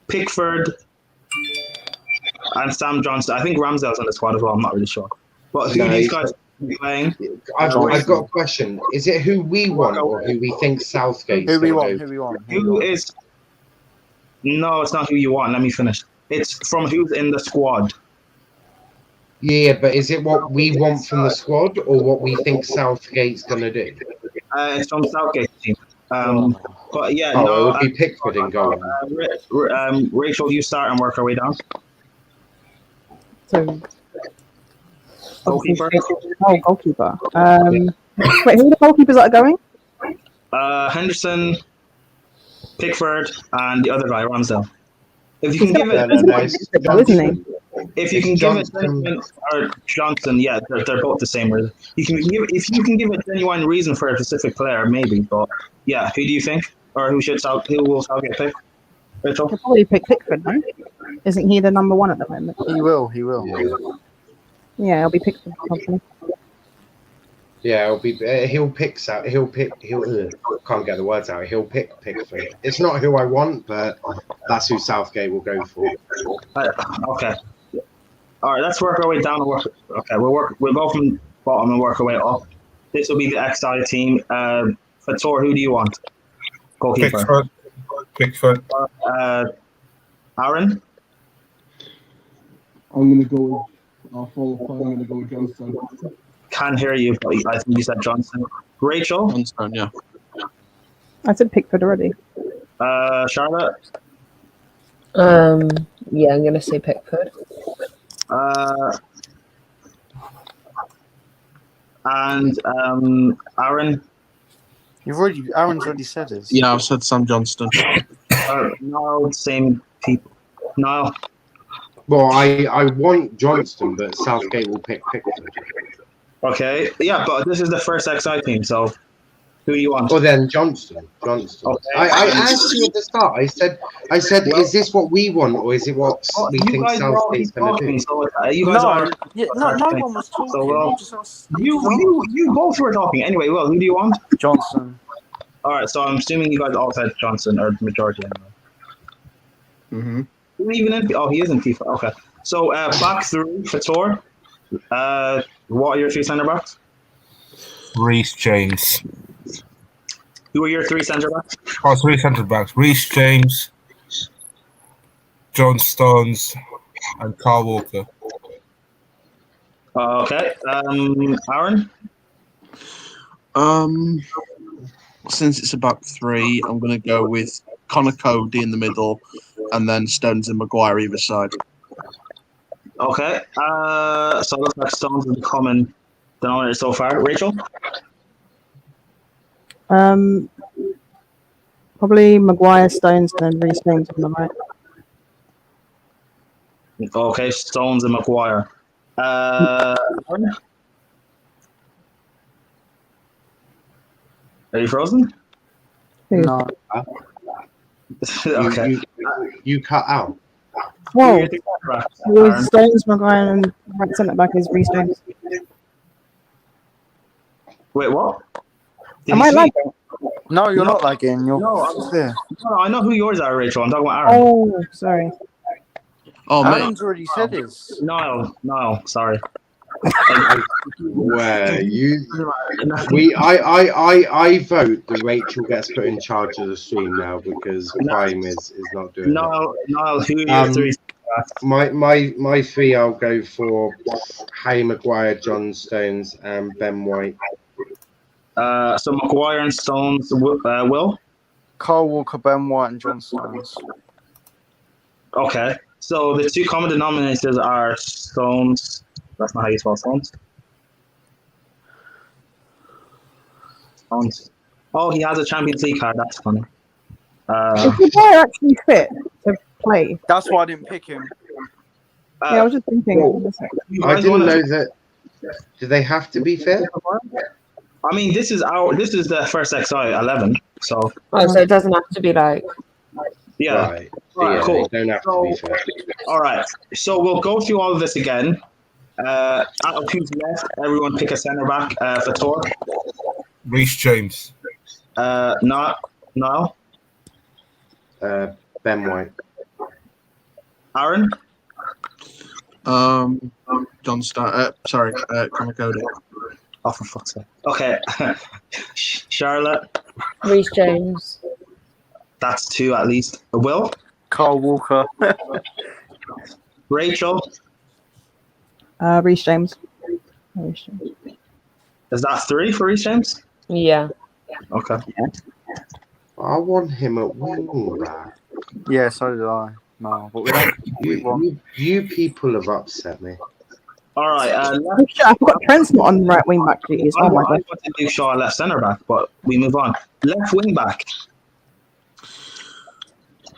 Pickford, and Sam Johnson. I think Ramsdale's on the squad as well. I'm not really sure. But who do these guys playing? I've got a question. Is it who we want or who we think Southgate? Who we want? Who we want? Who is? No, it's not who you want. Let me finish. It's from who's in the squad. Yeah, but is it what we want from the squad or what we think Southgate's gonna do? It's from Southgate's team. But yeah, it no. would be Pickford in goal. Rachel, you start and work our way down. So, Goalkeeper. Oh, goalkeeper. Wait, who are the goalkeepers that are going? Henderson, Pickford, and the other guy, Ramsdale. If you can give it, if you can give it, or Johnson, yeah, they're both the same reason. If you can give a genuine reason for a specific player, maybe. But yeah, who do you think, or who will Southgate pick? Rachel? He'll probably pick Pickford, right? Isn't he the number one at the moment? He will. Yeah, it'll be Pickford probably. Yeah, he'll pick. Can't get the words out. He'll pick Pickford. It's not who I want, but that's who Southgate will go for. Okay. All right, let's work our way down. We'll go from bottom and work our way up. This will be the XI team. Fator, who do you want? Goalkeeper. Pickford. Aaron? I'm going to go with our full five. I'm going to go with Johnson. Can't hear you, but I think you said Johnson. Rachel? Johnson, yeah. I said Pickford already. Charlotte? Yeah, I'm going to say Pickford. And Aaron? Aaron's already said it. Yeah, I've said Sam Johnston. No, same people. No. Well, I want Johnston, but Southgate will pick Pickford. Okay, yeah, but this is the first XI team, so who do you want? Well, then Johnston. Okay. I asked you at the start. I said, well, is this what we want, or is it what we think Southgate's going to do? So, you guys no one was talking. You both were talking. Anyway, well, who do you want? Johnson. All right, so I'm assuming you guys all said Johnson, or the majority anyway. Mm-hmm. Even in, he is in FIFA. Okay, so back through Fator. What are your three centre backs? Reece James. Who are your three centre backs? Oh, three centre backs. Reece James, John Stones, and Carl Walker. Okay. Aaron? Since it's a back three, I'm going to go with Connor Cody in the middle, and then Stones and Maguire either side. Okay. So it looks like Stones is the common denominator so far. Rachel? Probably Maguire, Stones, and then Reece James on the right. Okay, Stones and Maguire. Are you frozen? No. Okay. You cut out. Whoa. It was Stones, Maguire, and right centre back is Reece James. Wait, what? Am I lagging? No, you're not lagging. You're there. No, I know who yours are, Rachel. I'm talking about Aaron. Oh, sorry. Oh, Aaron's already said his. No, sorry. Where I vote that Rachel gets put in charge of the stream now because Prime is not doing it. No, who are your three? My three, I'll go for Harry Maguire, John Stones, and Ben White. So Maguire and Stones, Will? Carl Walker, Ben White, and John Stones. Okay, so the two common denominators are Stones. That's not how you spell Stones. Stones. Oh, he has a Champions League card. That's funny. Is the player actually fit to play? That's why I didn't pick him. Yeah, I was just thinking. I didn't know that. Do they have to be fit? I mean, this is the first XI 11. So. Oh, so it doesn't have to be like. Yeah. Right. Alright, Yeah, cool. they don't have to be fair. All right. So we'll go through all of this again. Out of who's left, everyone pick a centre back for Tor. Reece James. Not Niall. Ben White. Aaron. John Star. Sorry, Connor Cody. Oh, for fuck's sake. Okay. Charlotte. Reece James. That's 2 at least. Will. Carl Walker. Rachel. Reece James. Reece James. Is that 3 for Reece James? Yeah. Okay. I want him at wing back. Yeah, so did I. No, but we don't. You people have upset me. All right. Oh, shit, I forgot Trent's not on right wing back duties. I Oh my wanted god. Luke Shaw left centre back, but we move on. Left wing back.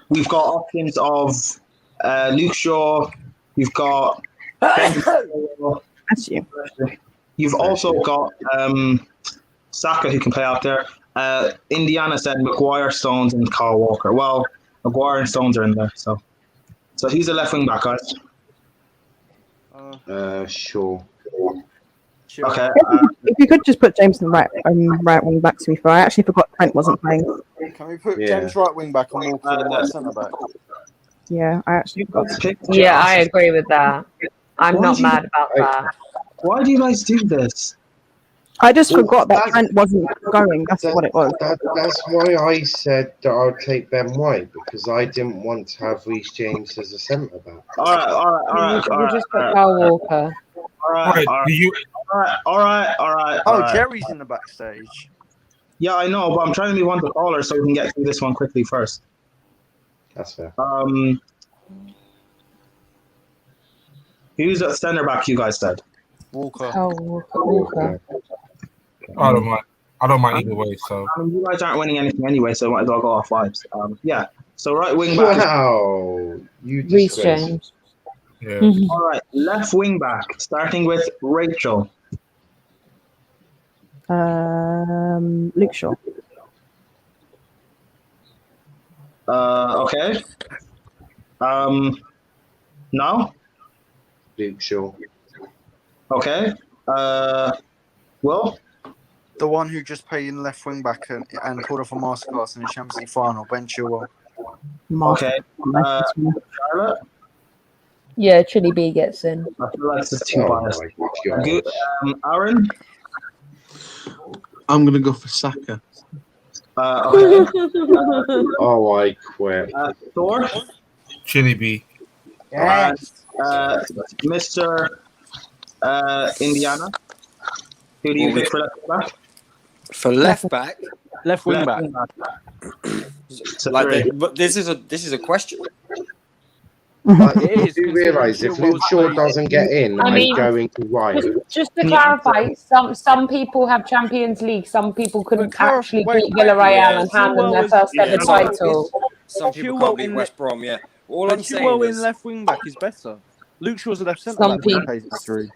We've got options of Luke Shaw. You've got. That's you. You've also got Saka, who can play out there. Indiana said Maguire, Stones, and Kyle Walker. Well, Maguire and Stones are in there, so who's the left wing back, guys? Sure. Okay. If you could just put James in the right wing back, to be fair. I actually forgot Trent wasn't playing. Can we put Yeah. James right wing back and Walker in that centre back? Yeah, I actually forgot. Yeah, I agree with that. I'm Why not do you- mad about that. Why do you guys do this? I just Well, forgot that that's- Trent wasn't going. That's what it was. That's why I said that I'll take Ben White, because I didn't want to have Reece James as a centre back. All right. We'll just put Kyle Walker. All Right, right. do you, All right. Oh, Jerry's in the backstage. Yeah, I know, but I'm trying to move on to caller so we can get through this one quickly first. That's fair. Who's at centre back? You guys said. Walker. Kyle Walker. I don't mind. I don't mind either way. So You guys aren't winning anything anyway, so I might as well go off vibes. Yeah. So right wing back. Wow, you Reece disgrace. James. yeah, All right, left wing back, starting with Rachel. Luke Shaw. Okay. No. Luke Shaw. Okay. Well. The one who just played in left wing back and called off a masterclass in the Champions League final, Ben Chilwell. Okay. Charlotte. Yeah, Chili B gets in. I feel like this is too Oh biased. my God. Good. Aaron. I'm gonna go for Saka. Okay. Oh, I quit. Thor. Chili B. Yes. Mr. Indiana. Who do you pick for left back? For left back, Left wing back. So like three. but this is a question. But It is. you realise if Luke Shaw doesn't get in, I mean, I'm going to White. Just to clarify, some people have Champions League. Some people couldn't Clarify- actually wait, beat Villarreal yeah, and hand them Chilwell their is- first ever yeah, title. Some people Chilwell can't beat in West Brom. Yeah. All But I'm saying Chilwell in is, left wing back is better. Luke Shaw's a left centre Some back. When he people- plays at 3.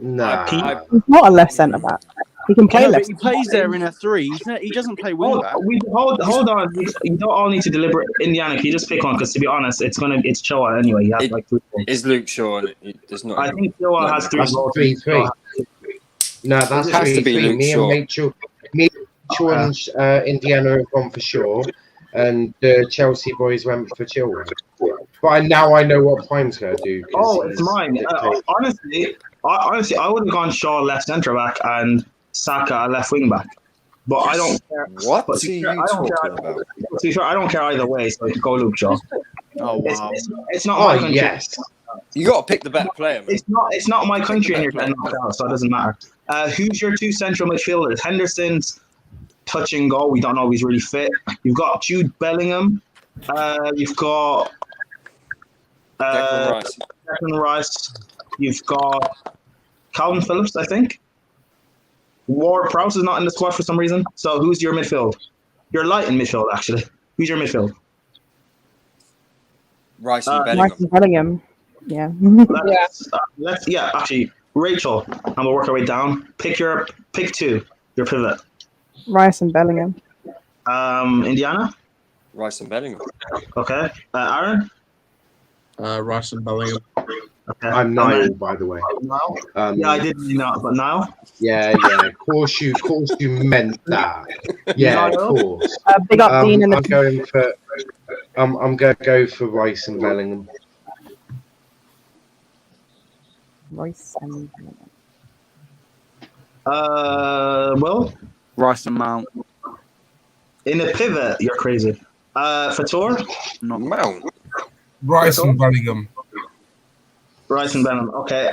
Nah. He's not a left centre back. He can play No, but left. he plays there in a 3. He doesn't play wing back. Hold on. You don't all need to deliberate. Indiana, can you just pick one? Because to be honest, it's Choa anyway. He has like 3 goals. is Luke Shaw. And there's not. I think Choa has 3 That's goals. 3-3. No, that's It has to be 3-3. Luke Me Shaw. and Rachel and Indiana have gone for Shaw, and the Chelsea boys went for Chilwell. But now I know what Prime's going to do. 'cause Oh, it's he's mine. dictating. Honestly, I would have gone Shaw left centre back and Saka left wing back. But I don't care. What But are to be you fair, I don't care. talking about? To be fair, I don't care either way. So you go Luke Shaw. Oh, wow. It's not my Oh, country. yes. You got to pick the better player, man. It's not my country, and you're getting knocked out, so it doesn't matter. Who's your 2 central midfielders? Henderson's touch and go. We don't know if he's really fit. You've got Jude Bellingham. You've got Declan Rice. Declan Rice. You've got Calvin Phillips, I think. Ward Prowse is not in the squad for some reason. So who's your midfield? You're light in midfield, actually. Who's your midfield? Rice and Rice Bellingham. and Bellingham. Yeah. Actually, Rachel, and we'll work our way down. Pick 2, your pivot. Rice and Bellingham. Indiana? Rice and Bellingham. Okay. Aaron? Rice and Bellingham. Okay. I'm Niall, by the way. Now? Um, Yeah, I did mean that, but now? Yeah. Of course you meant that. Yeah, of course. Big up Dean and I'm going for. I'm going to go for Rice and Bellingham. Royce and Well, Rice and Mount. in a pivot, you're crazy. Fator? Not Mount. Rice and Bellingham. Rice and Benham. Okay.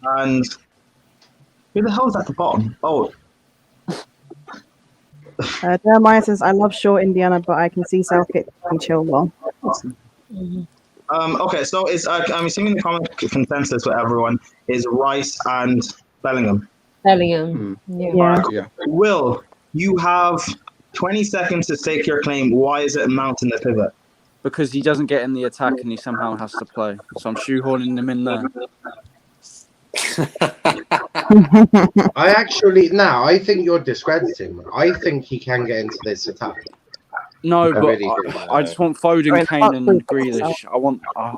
And who the hell is at the bottom? Oh, Jeremiah says, I love Shaw, Indiana, but I can see Southgate and Chilwell. okay. So is I'm assuming the common consensus with everyone is Rice and Bellingham. Bellingham. Yeah. Yeah. Yeah. Will, you have 20 seconds to stake your claim. Why is it Mount in the pivot? Because he doesn't get in the attack and he somehow has to play. So I'm shoehorning him in there. I think you're discrediting him. I think he can get into this attack. No, but really do. I just want Foden, Kane, and Grealish.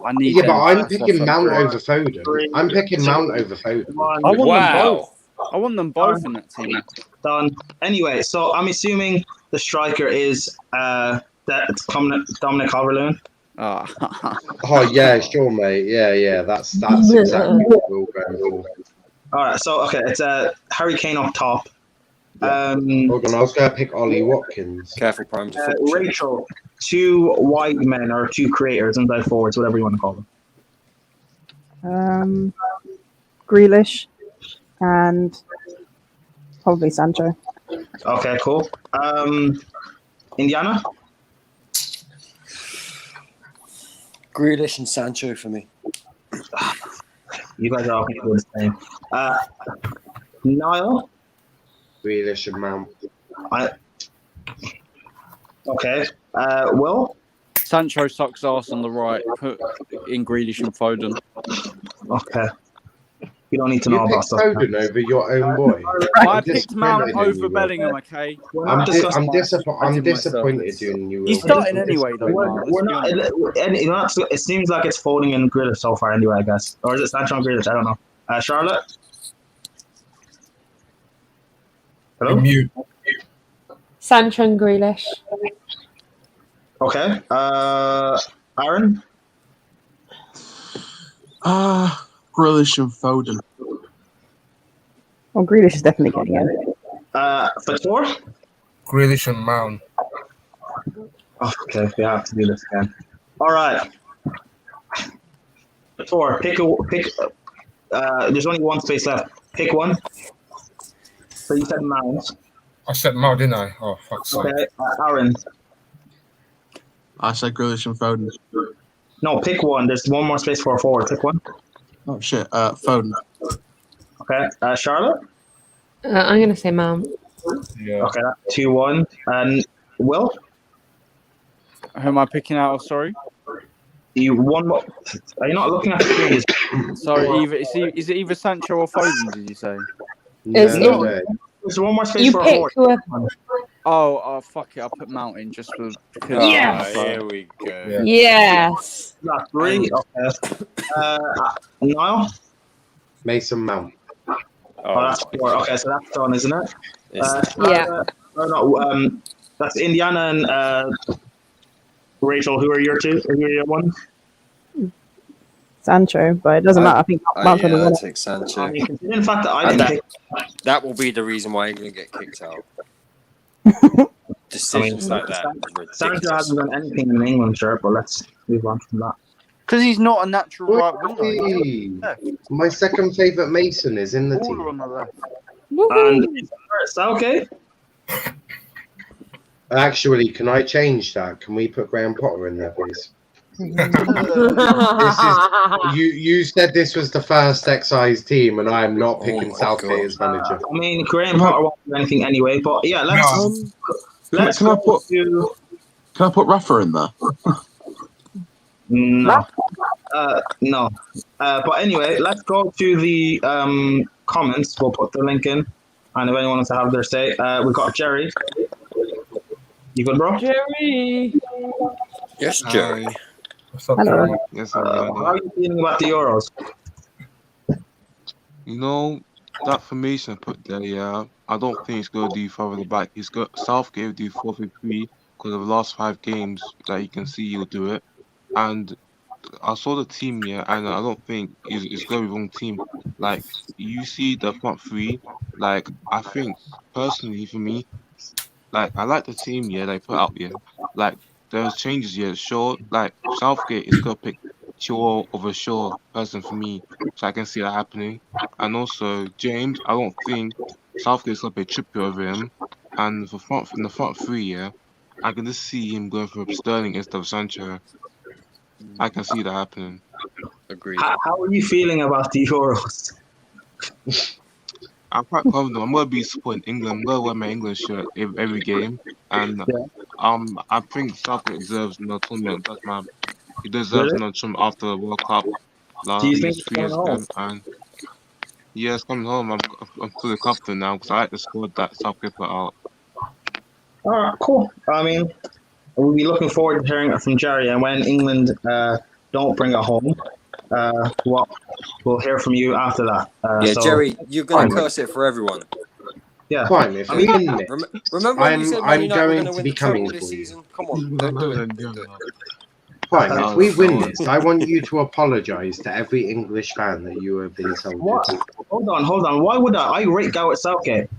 I need. Yeah, but them I'm picking Mount over Foden. I'm picking Mount over Foden. I want them Wow. both. I want them both in that team. Done. Anyway, so I'm assuming the striker is Dominic Calvert-Lewin. Oh yeah, sure, mate. Yeah. That's exactly what we're all going for. All right. So okay, it's Harry Kane up top. Hold on, I was going to pick Ollie Watkins. Careful, Prime. To football check. Rachel, two wide men or two creators, inside forwards, whatever you want to call them. Grealish and probably Sancho. Okay, cool. Indiana. Grealish and Sancho for me. You guys are all people the same. Niall. Grealish and Mount. Okay. Will. Sancho sucks ass on the right. Put in Grealish and Foden. Okay. You don't need to You know picked about stuff. Foden over your own boy. I picked Mount over Bellingham. Okay. I'm disappointed myself. in you. He's starting anyway, though. We're not, it seems like it's Foden and Grealish so far, anyway. I guess, or is it Sancho and Grealish? I don't know. Charlotte. Hello. Mute. Sancho and Grealish. Okay. Aaron. Grealish and Foden. Well, Grealish is definitely getting in. Fator. Grealish and Mount. Oh, okay, we have to do this again. All right. Fator, pick. There's only one space left. Pick one. So you said Mount. I said Mount, didn't I? Oh, fuck's sake. Okay, Aaron. I said Grealish and Foden. No, pick one. There's one more space for a forward. Pick one. Oh shit. Foden. Okay, Charlotte. I'm going to say Mount. Yeah. Okay, that's 2-1. And Will, Who am I picking out? Sorry. you one more. Are you not looking at the screen? Sorry. Is it either Sancho or Foden? Did you say? It's No not- way. There's one more space You for a pick forward. whoever. Oh, fuck it. I'll put Mount in just for. Yes. Here we go. Yeah. Yes. That's 3. Okay. Niall. Mason Mount. Oh, that's 4. Okay, so that's done, isn't it? Yeah. No, that's Indiana and Rachel. Who are your two? Who are your ones? Sancho, but it doesn't matter. I think Mount's going to I'll win it. take Sancho. In fact, I didn't pick. That will be the reason why you're going to get kicked out. Decisions like that. is Sancho ridiculous. hasn't done anything in England, sure, but let's move on from that. Because he's not a natural right winger. Hey, my second favourite Mason is in the All team. on the left. And is that okay? Actually, can I change that? Can we put Graham Potter in there, please? You said this was the first XIs team, and I am not picking my Southgate God. as manager. I mean, Graham Potter won't do anything anyway, but yeah, let's Can I go put- to Can I put Rafa in there? no, no. But anyway, let's go to the comments. We'll put the link in, and if anyone wants to have their say, we've got Jerry. You good, bro? Jerry. Yes, Jerry. What's up, Hello. Jerry? Yes, How are you feeling about the Euros? You know, that formation I put there, yeah, I don't think he's going to do further the back. He's got Southgate will do 4-3-3 because of the last 5 games that you can see he'll do it. And I saw the team, yeah, and I don't think it's going to be the wrong team. Like, you see the front three, like, I think personally for me, like, I like the team, yeah, they put out, yeah. Like, there's changes, yeah, sure. Like, Southgate is going to pick Shaw over Shaw person for me, so I can see that happening. And also, James, I don't think Southgate's going to pick Trippier over him. And in the front three, yeah, I can just see him going for Sterling instead of Sancho. I can see that happening. Agreed. How are you feeling about the Euros? I'm quite confident. I'm gonna be supporting England. I'm gonna wear my England shirt every game, and Yeah. I think Southgate deserves another tournament. That's my he deserves Really? another tournament after the World Cup Do you last think it's 3 coming years home? ago. And yeah, it's coming home. I'm fully confident now because I like the squad that Southgate put out. All right, cool. I mean, we'll be looking forward to hearing it from Jerry. And when England don't bring it home, what we'll hear from you after that. Yeah, So, Jerry, you're going to Fine. curse it for everyone. yeah. Fine, if I we mean, win it, remember when you said Man I'm United were going going to to win be the treble coming this for you. season? Come on, don't do it. Don't do it. Fine, if Oh, we go win on. this, I want you to apologise to every English fan that you have insulted. What? Hold on. Why would I rate Gareth Southgate?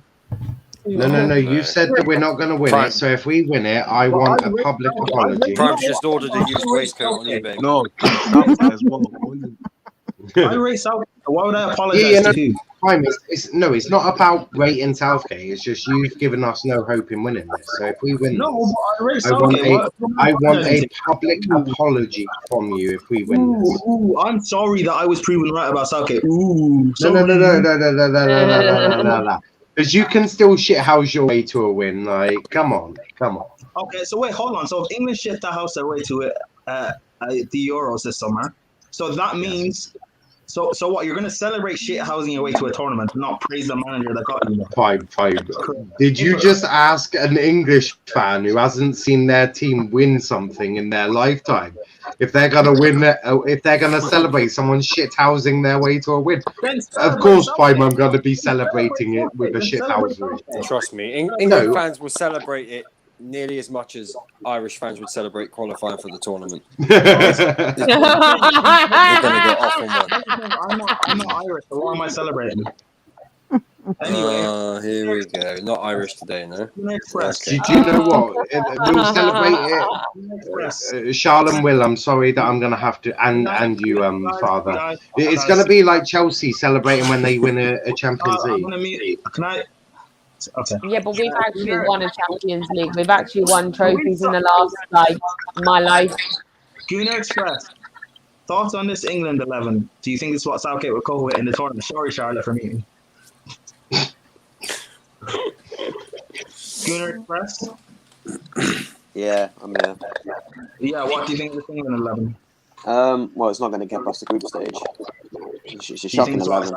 No. You said that we're not going to win Prime. it, so if we win it, I Well, want I a rate public Southgate. I rate apology. Prime's just ordered a I used rate waistcoat on Southgate. eBay. No, Southgate as well. I rate Southgate. Why would I apologise Yeah, to who? Fine, it's not about rating Southgate. It's just you've given us no hope in winning this. So if we win No, this, but I rate I want Southgate. I want a public apology from you if we win this. Ooh, I'm sorry that I was proven right about Southgate. Ooh, No. sorry. Because you can still shithouse your way to a win. Like, come on. Okay, so wait, hold on. So if England shit the house their way to it, the Euros this summer, so that means, so what? You're going to celebrate shit housing your way to a tournament, not praise the manager that got you there. Fine. Did you just ask an English fan who hasn't seen their team win something in their lifetime if they're gonna win? If they're gonna celebrate someone shithousing their way to a win? Of course, Prime, I'm gonna be celebrating it with a shithousery. Trust me, England fans will celebrate it nearly as much as Irish fans would celebrate qualifying for the tournament. They're going to go off on one. I'm not Irish, so why am I celebrating? Anyway, here we go. Not Irish today, no. Okay. Do you know what? We'll celebrate it. Charles and Will, I'm sorry that I'm gonna have to, and you, Father. It's gonna be like Chelsea celebrating when they win a Champions I'm League. gonna mute. Can I? Okay. Yeah, but we've actually won a Champions League. We've actually won trophies in the last, my life. Gunnar Express. Thoughts on this England 11? Do you think this is what Southgate will go with in the tournament? Sorry, Charlotte, for meeting. Gunnar Express. Yeah, I'm here. Yeah, what do you think of this England 11? Well, it's not going to get past the group stage. It's a shocking 11. Do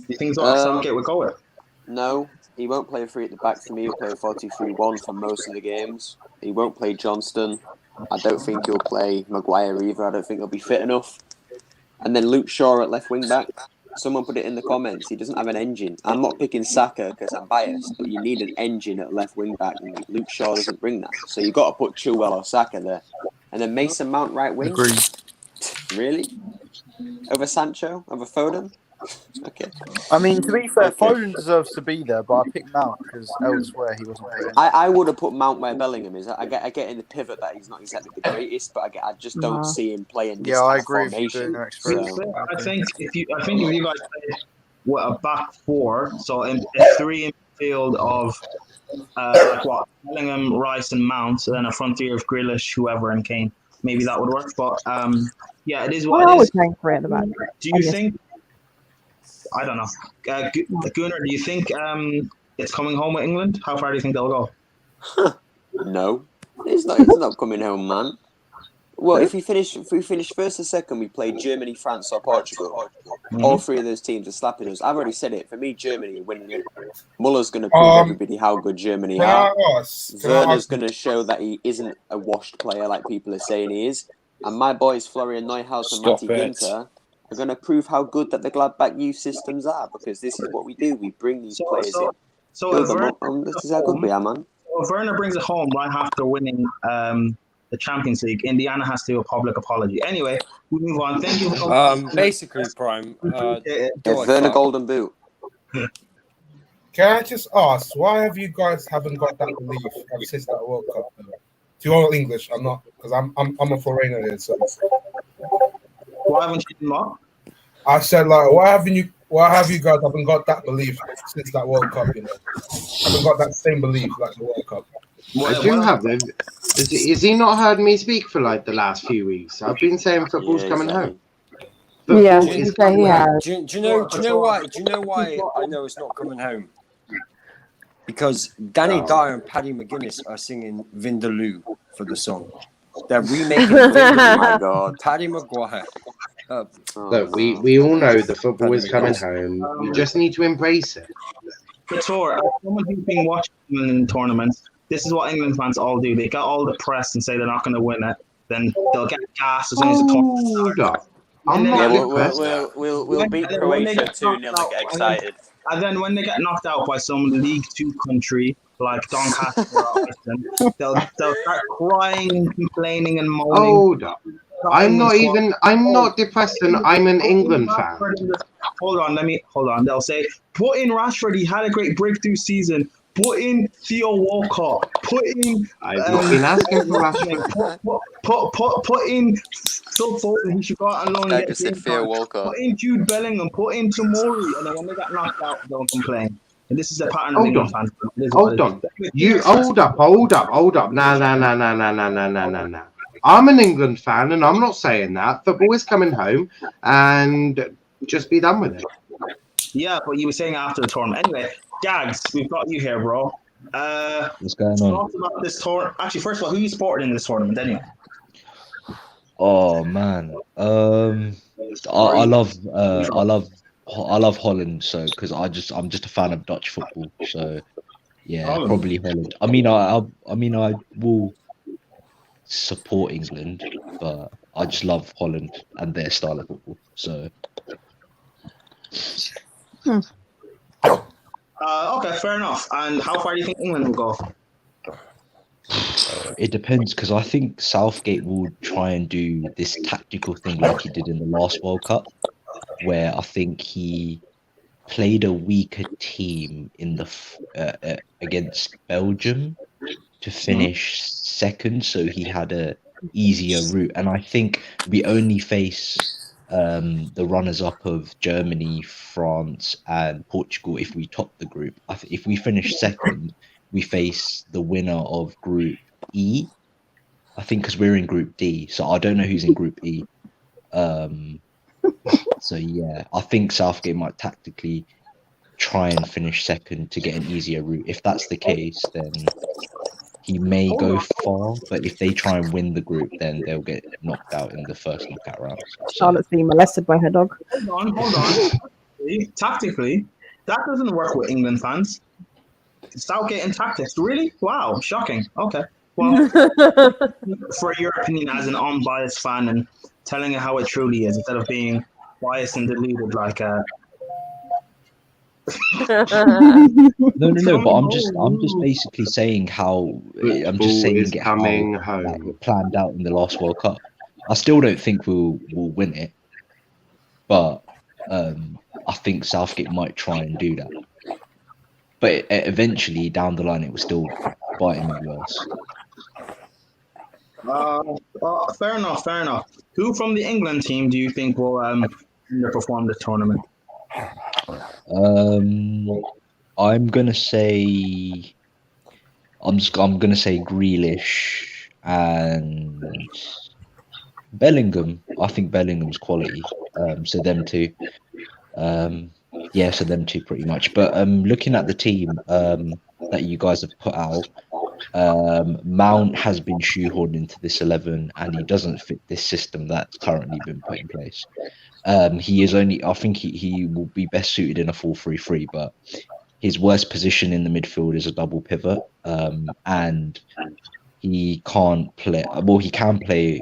you think it's what Southgate would go with? No, he won't play 3 at the back for me. He'll play 4-2-3-1 for most of the games. He won't play Johnston. I don't think he'll play Maguire either. I don't think he'll be fit enough. And then Luke Shaw at left wing back. Someone put it in the comments. He doesn't have an engine. I'm not picking Saka because I'm biased, but you need an engine at left wing back, and Luke Shaw doesn't bring that. So you've got to put Chilwell or Saka there. And then Mason Mount right wing. Agreed. Really? Over Sancho? Over Foden? Okay. I mean, to be fair, Foden deserves to be there, but I picked Mount because elsewhere he wasn't put in. I would have put Mount where Bellingham is. I get in the pivot that he's not exactly the greatest, but I just don't see him playing this I kind of agree with formation. I think if you guys played with a back four, so in a 3 in field of Bellingham, Rice, and Mount, and then a front three of Grealish, whoever, and Kane, maybe that would work. But yeah, it is what it is. Playing 3 at the back. Do you think? I don't know. Gunnar, do you think it's coming home with England? How far do you think they'll go? No, it's not coming home, man. Well, if we finish first or second, we play Germany, France, or Portugal. All three of those teams are slapping us. I've already said it. For me, Germany are winning it. Muller's going to prove everybody how good Germany are. Werner's going to show that he isn't a washed player like people are saying he is. And my boys Florian Neuhaus and Matti Ginter are going to prove how good that the Gladbach youth systems are, because this is what we do. We bring these players in. Build them up, and this is how good we are, man. If Werner brings it home right after winning the Champions League, Indiana has to do a public apology. Anyway, we move on. Thank you. Basically, Prime. Werner Golden Boot. Can I just ask, why have you guys haven't got that belief since that World Cup? Do you all English? I'm not, because I'm a foreigner here. So why haven't you done that? I said, like, why have you guys haven't got that belief since that World Cup? You know, haven't got that same belief like the World Cup. I do have them. Is he not heard me speak for like the last few weeks? I've been saying football's coming home. Yeah, Do you know why? Do you know why I know it's not coming home? Because Danny Dyer and Paddy McGuinness are singing Vindaloo for the song. They're remaking Vindaloo. Oh my God. Paddy Maguire. Look, we all know the football is coming home. You just need to embrace it. Couture, as someone who's been watching in tournaments, this is what England fans all do. They get all depressed and say they're not going to win it. Then they'll get gassed as soon as the tournament starts. We'll beat Croatia 2-0 and get excited. And then when they get knocked out by some League Two country like Doncaster or Iceland, they'll start crying and complaining and moaning. Hold up. I'm not depressed, and I'm an England fan. Hold on. They'll say, put in Rashford, he had a great breakthrough season. Put in Theo Walcott. Put in. I've not been asking for Rashford. Put in Phil Foden. He should go out and loan. I just said Theo Walcott. Put in Jude Bellingham. Put in Tomori. And then when they get knocked out, don't complain. And this is a pattern of England fans. Hold on. You hold up. No. I'm an England fan, and I'm not saying that. Football is coming home, and just be done with it. Yeah, but you were saying after the tournament. Anyway, Gags, we've got you here, bro. What's going on? Talk about this tournament. Actually, first of all, who you supported in this tournament, anyway? Oh man, I love Holland, so because I'm just a fan of Dutch football, so yeah, probably Holland. I mean, I will support England, but I just love Holland and their style of football. So, okay, fair enough. And how far do you think England will go? It depends, because I think Southgate will try and do this tactical thing like he did in the last World Cup, where I think he played a weaker team in the against Belgium to finish second, so he had a easier route. And I think we only face the runners-up of Germany, France, and Portugal if we top the group. If we finish second, we face the winner of Group E. I think because we're in Group D, so I don't know who's in Group E. So yeah, I think Southgate might tactically try and finish second to get an easier route. If that's the case, then he may go far, but if they try and win the group, then they'll get knocked out in the first knockout round. Charlotte's being molested by her dog. Hold on. Tactically, that doesn't work with England fans. Southgate and tactics, really? Wow, shocking. Okay, well, for your opinion as an unbiased fan and telling it how it truly is, instead of being biased and deluded like a. No, but I'm just basically saying how I'm just saying it how it planned out in the last World Cup. I still don't think we'll win it, but I think Southgate might try and do that. But eventually, down the line, it will still bite him in the ass. Fair enough. Who from the England team do you think will underperform this tournament? I'm gonna say Grealish and Bellingham. I think Bellingham's quality. So them two. So them two pretty much. But looking at the team that you guys have put out, Mount has been shoehorned into this 11, and he doesn't fit this system that's currently been put in place. He is only, I think he will be best suited in a 4-3-3, but his worst position in the midfield is a double pivot, and he can't play. Well, he can play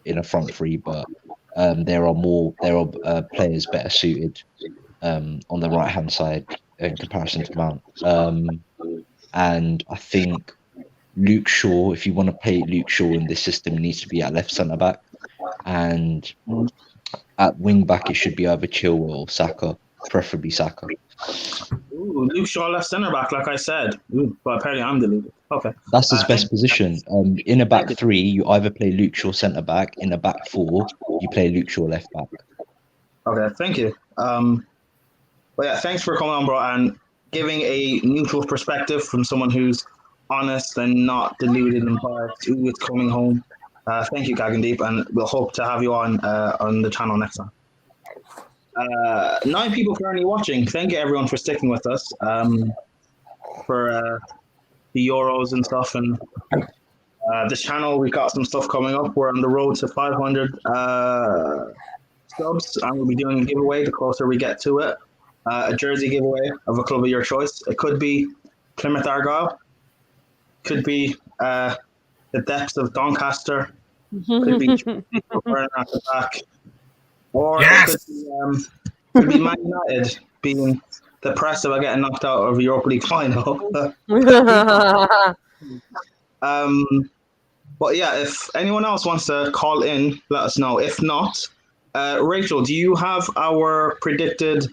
in a front three, but there are players better suited on the right hand side in comparison to Mount. And I think Luke Shaw, if you want to play Luke Shaw in this system, needs to be at left centre back, and at wing back it should be either Chilwell or Saka, preferably Saka. Ooh, Luke Shaw left centre back, like I said. Ooh, but apparently I'm deluded. Okay. That's his best position. In a back three, you either play Luke Shaw centre back. In a back four, you play Luke Shaw left back. Okay, thank you. But yeah, thanks for coming on, bro, and giving a neutral perspective from someone who's honest and not deluded and biased. Ooh, it's coming home. Thank you, Gagandeep, and we'll hope to have you on the channel next time. 9 people currently watching. Thank you, everyone, for sticking with us for the Euros and stuff. And this channel, we've got some stuff coming up. We're on the road to 500 subs, and we'll be doing a giveaway the closer we get to it. A jersey giveaway of a club of your choice. It could be Plymouth Argyle. Could be the depths of Doncaster. Could be Burn at the back. Or yes! it could be Man United being depressed about getting knocked out of a Europa League final. But yeah, if anyone else wants to call in, let us know. If not, Rachel, do you have our predicted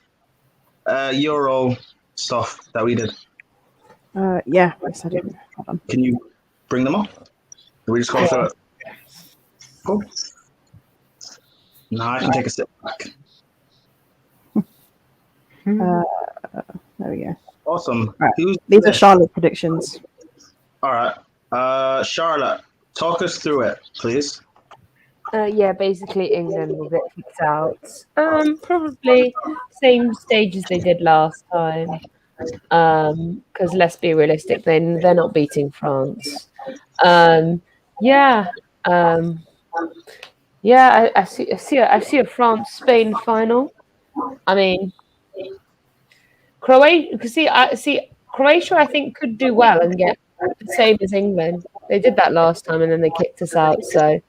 Euro stuff that we did? Yeah, yes, I do. Hold on. Can you bring them up? Can we just go through it? Cool. Now I can take a step back. There we go. Awesome. Right. These are Charlotte predictions. All right. Charlotte, talk us through it, please. Yeah, basically England will get kicked out. Probably same stage as they did last time. Because let's be realistic, they're not beating France. I see a France-Spain final. I mean, Croatia. Croatia, I think, could do well and get the same as England. They did that last time, and then they kicked us out. So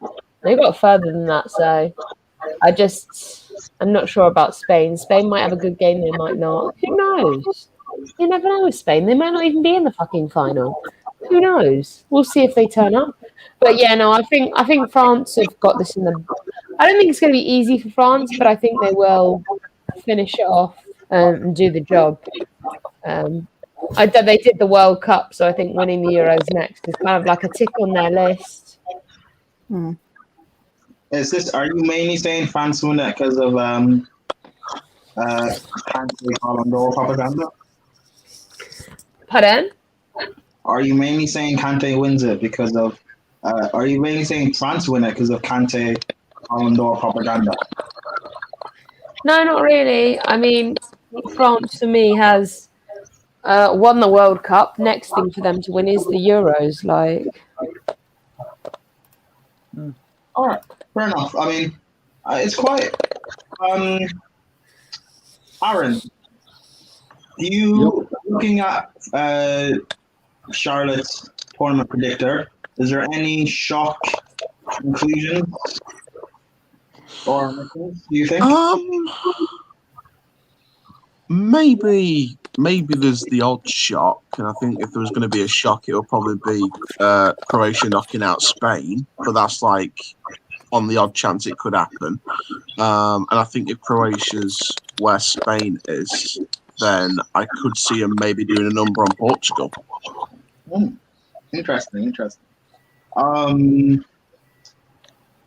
they got further than that. So I'm not sure about Spain. Spain might have a good game. They might not. Who knows? You never know with Spain. They might not even be in the fucking final. Who knows? We'll see if they turn up. But yeah, no, I think France have got this in them. I don't think it's going to be easy for France, but I think they will finish it off and do the job. They did the World Cup, so I think winning the Euros next is kind of like a tick on their list. Are you mainly saying France win it because of Ballon d'Or propaganda? Pardon? Are you mainly saying Kante wins it because of? Are you mainly saying France win it because of Kante Ballon d'Or propaganda? No, not really. I mean, France for me has won the World Cup. Next thing for them to win is the Euros. All right, fair enough. I mean, it's quite. Aaron, looking at Charlotte's tournament predictor, is there any shock conclusions or do you think? Maybe there's the odd shock, and I think if there was going to be a shock, it would probably be Croatia knocking out Spain. But that's like on the odd chance it could happen. And I think if Croatia's where Spain is, then I could see them maybe doing a number on Portugal. Interesting.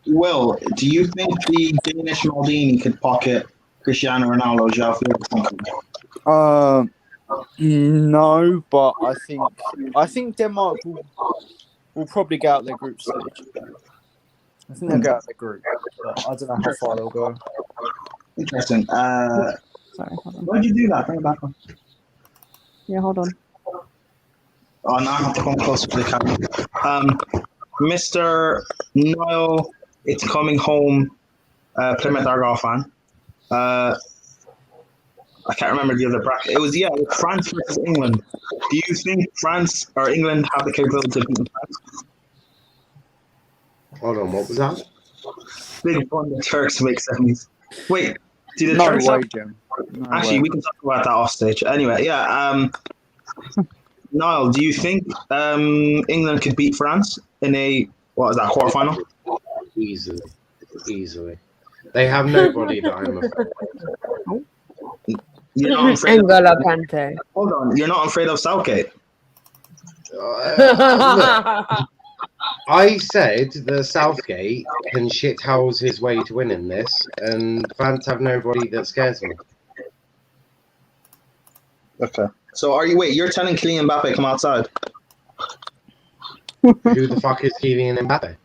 Will, do you think the Danish Maldini could pocket Cristiano Ronaldo? No, but I think Denmark will probably get out their group stage. I think they'll get out their group, but I don't know how far they'll go. Interesting. Sorry, hold on. Why'd you do that? Bring it back on. Yeah, hold on. Oh, now I have to come closer to the camera. Mr. Niall, it's coming home. Plymouth Argyle fan. I can't remember the other bracket. It was France versus England. Do you think France or England have the capability of beating France? Hold on, what was that? Big fun the Turks make semis. Wait, do the No Turks way, have... Jim. No Actually, way. we can talk about that off stage. Anyway, Niall, do you think England could beat France in a quarterfinal? Easily. They have nobody that I'm afraid of. You're not afraid of... N'Golo Kante. Hold on, you're not afraid of Southgate? Look, I said that Southgate can shithouse his way to winning this, and France have nobody that scares me. Okay. So you're telling Kylian Mbappe come outside? Who the fuck is Kylian Mbappe?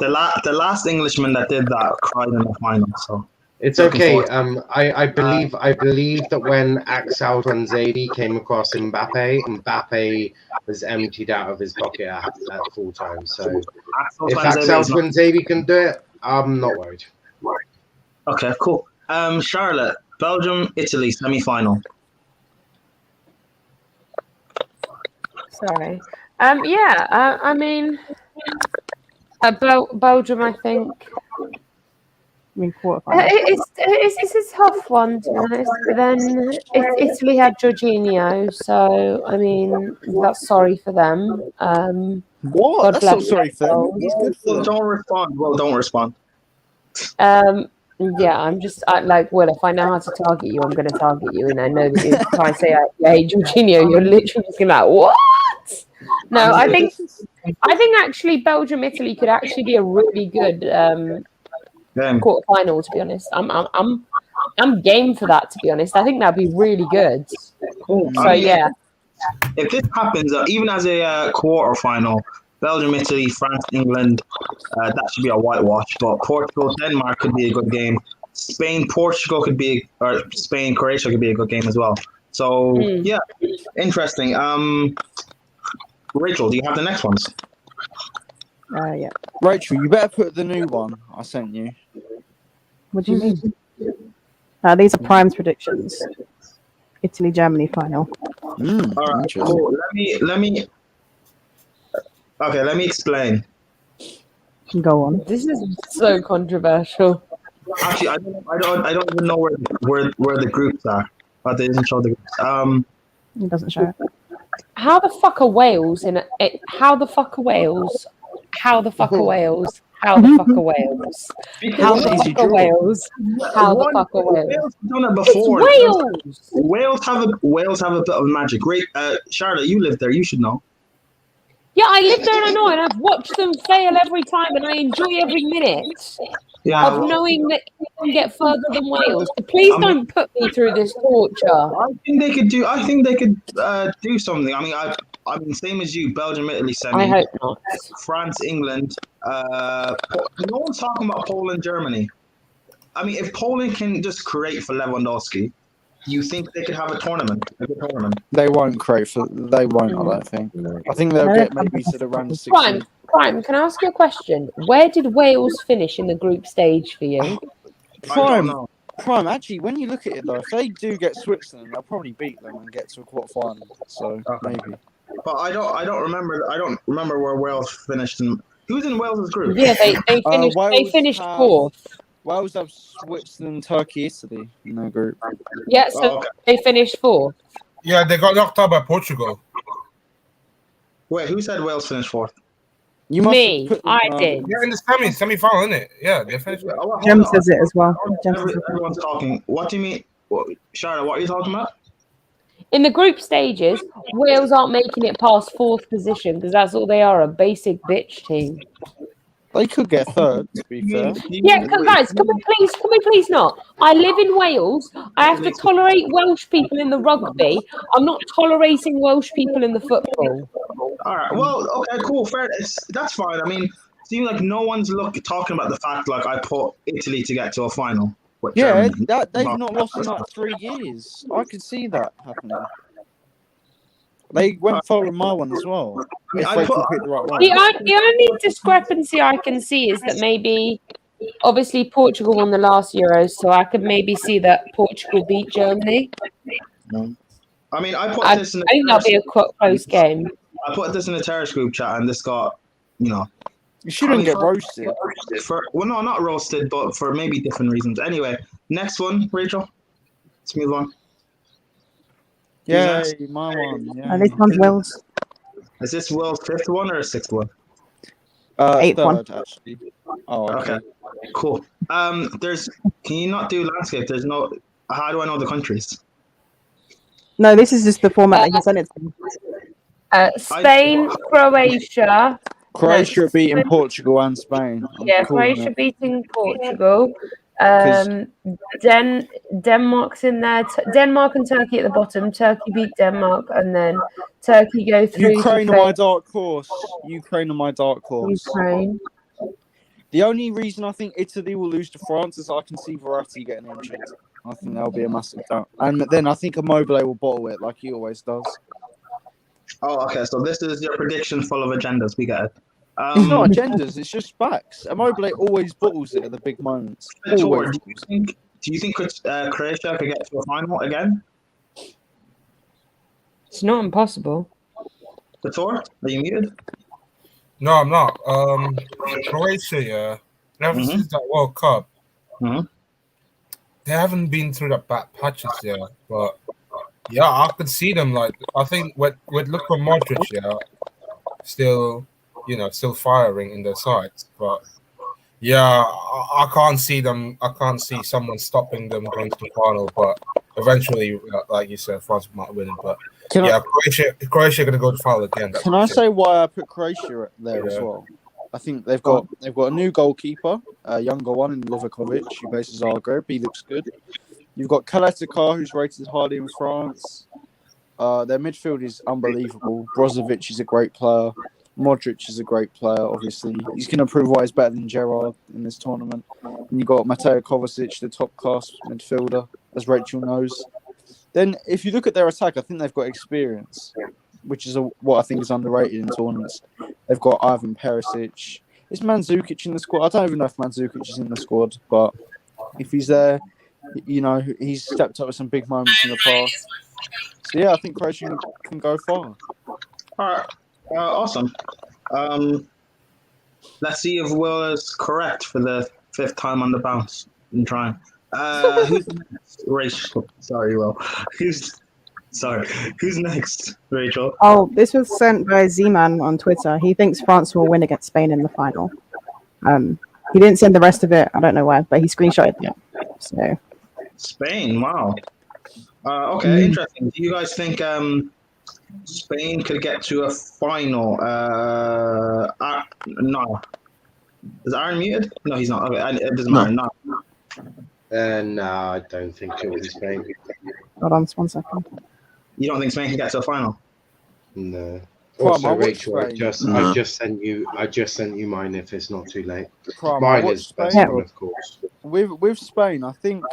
The last Englishman that did that cried in the final, so it's okay. I believe that when Axel Tuanzebe came across Mbappe was emptied out of his pocket at full time. So if Axel Tuanzebe can do it, I'm not worried. Okay, cool. Charlotte, Belgium, Italy semi-final. Sorry. I mean, Belgium, I think. I mean, quarterfinals. It's a tough one, to be honest. But then Italy had Jorginho, so I mean, that's sorry for them. What? God That's bless not sorry for them. He's good for them. Don't respond. Well, don't respond. Yeah, I'm just Will. If I know how to target you, I'm going to target you, and I know that if I say, "Hey, Jorginho," you're literally just going to be like, "What?" No, I think actually Belgium Italy could actually be a really good quarterfinal. To be honest, I'm game for that. To be honest, I think that'd be really good. Cool. So yeah, if this happens, even as a quarterfinal, Belgium, Italy, France, England, that should be a whitewash. But Portugal, Denmark could be a good game. Spain, Portugal could be, or Spain, Croatia could be a good game as well. So yeah, interesting. Rachel, do you have the next ones? Yeah. Rachel, you better put the new one I sent you. What do you mean? These are Prime's predictions. Italy, Germany final. All right, cool. Let me. Okay, let me explain. Go on. This is so controversial. Actually, I don't even know where the groups are. But they didn't show the groups. It doesn't show it. How the fuck are Wales in it? How the fuck are Wales? How the fuck are Wales? How the fuck are Wales? How the fuck are Wales? How the fuck are Wales? Wales have done it before. It's Wales. Wales have a bit of magic. Great, Charlotte, you live there. You should know. Yeah, I live there and I know, and I've watched them fail every time, and I enjoy every minute of knowing that you can get further than Wales. But please don't put me through this torture. I think they could do something. I mean, same as you, Belgium, Italy semi. I hope not. France, England. No one's talking about Poland, Germany. I mean, if Poland can just create for Lewandowski, do you think they could have a good tournament? They won't create for. They won't. I don't think. I think they'll get maybe to the round of 16. Prime, can I ask you a question? Where did Wales finish in the group stage for you? Prime. Actually, when you look at it though, if they do get Switzerland, they'll probably beat them and get to a quarterfinal. So maybe. But I don't remember where Wales finished. Who's in Wales' group? Yeah, they finished. They finished fourth. Wales have Switzerland, Turkey, Italy in their group. Yeah, so they finished fourth. Yeah, they got knocked out by Portugal. Wait, who said Wales finished fourth? I did. Yeah, in the semi-final, isn't it? Yeah, they finished. Jem says it as well. Everyone's talking. What do you mean? Charlotte, what are you talking about? In the group stages, Wales aren't making it past fourth position because that's all they are, a basic bitch team. They could get third, to be fair. Yeah, guys, can we please not? I live in Wales. I have to tolerate Welsh people in the rugby. I'm not tolerating Welsh people in the football. All right. Well, okay, cool. Fair. That's fine. I mean, it seems like no one's talking about the fact like I put Italy to get to a final. Yeah, they've not lost in like 3 years. I could see that happening. They went following my one as well. If I Rachel put- picked the right one. The only discrepancy I can see is that maybe, obviously, Portugal won the last Euros, so I could maybe see that Portugal beat Germany. I mean, I put I this in the think that'll be a close game. I put this in the terrace group chat, and this got, you know. You shouldn't get roasted. Well, no, not roasted, but for maybe different reasons. Anyway, next one, Rachel. Let's move on. Yay, my one. And this one's Will's. Is this Will's 5th one or 6th one? Eighth one. Actually. Oh, okay. Cool. There's. Can you not do landscape? There's no. How do I know the countries? No, this is just the format that you sent it to. Spain, Croatia. Croatia beating Portugal and Spain. Yeah, Croatia beating Portugal. Denmark's in there. Denmark and Turkey at the bottom. Turkey beat Denmark, and then Turkey go through. Ukraine are my dark horse. Ukraine are my dark horse. Ukraine. The only reason I think Italy will lose to France is I can see Verratti getting injured. I think that'll be a massive doubt. And then I think Immobile will bottle it like he always does. Oh, okay. So this is your prediction full of agendas. We get it. It's not agendas, it's just facts. Immobile always bottles it at the big moments. Always. Do you think Croatia could get to a final again? It's not impossible. Vitor, are you muted? No, I'm not. Croatia, yeah. Ever since that World Cup, they haven't been through that bad patches yet. But yeah, I could see them. Like, I think with Luka Modric, yeah, still firing in their sides. But yeah, I can't see them. I can't see someone stopping them going to the final. But eventually, like you said, France might win. But Croatia going to go to the final again. Can I say why I put Croatia there as well? I think they've got a new goalkeeper, a younger one in Livakovic, who bases Zagreb. He looks good. You've got Kaletakar, who's rated highly in France. Their midfield is unbelievable. Brozovic is a great player. Modric is a great player, obviously. He's going to prove why he's better than Gerrard in this tournament. And you've got Mateo Kovacic, the top-class midfielder, as Rachel knows. Then, if you look at their attack, I think they've got experience, which is what I think is underrated in tournaments. They've got Ivan Perisic. Is Mandzukic in the squad? I don't even know if Mandzukic is in the squad, but if he's there, he's stepped up with some big moments in the past. So, yeah, I think Croatia can go far. All right. Awesome. Let's see if Will is correct for the 5th time on the bounce. I'm trying. Who's next? Rachel. Sorry, Will. Who's next, Rachel? Oh, this was sent by Z-Man on Twitter. He thinks France will win against Spain in the final. He didn't send the rest of it. I don't know why, but he screenshotted it. So Spain, wow. Okay, interesting. Do you guys think Spain could get to a final? No. Is Aaron muted? No, he's not. Okay, it doesn't matter. No. No, I don't think it will be Spain. Hold on, just 1 second. You don't think Spain can get to a final? No. Prime, Also, I watched Rachel, I Spain. just sent you mine if it's not too late. Prime, I Mine watched is the best Spain. one, of course. With Spain, I think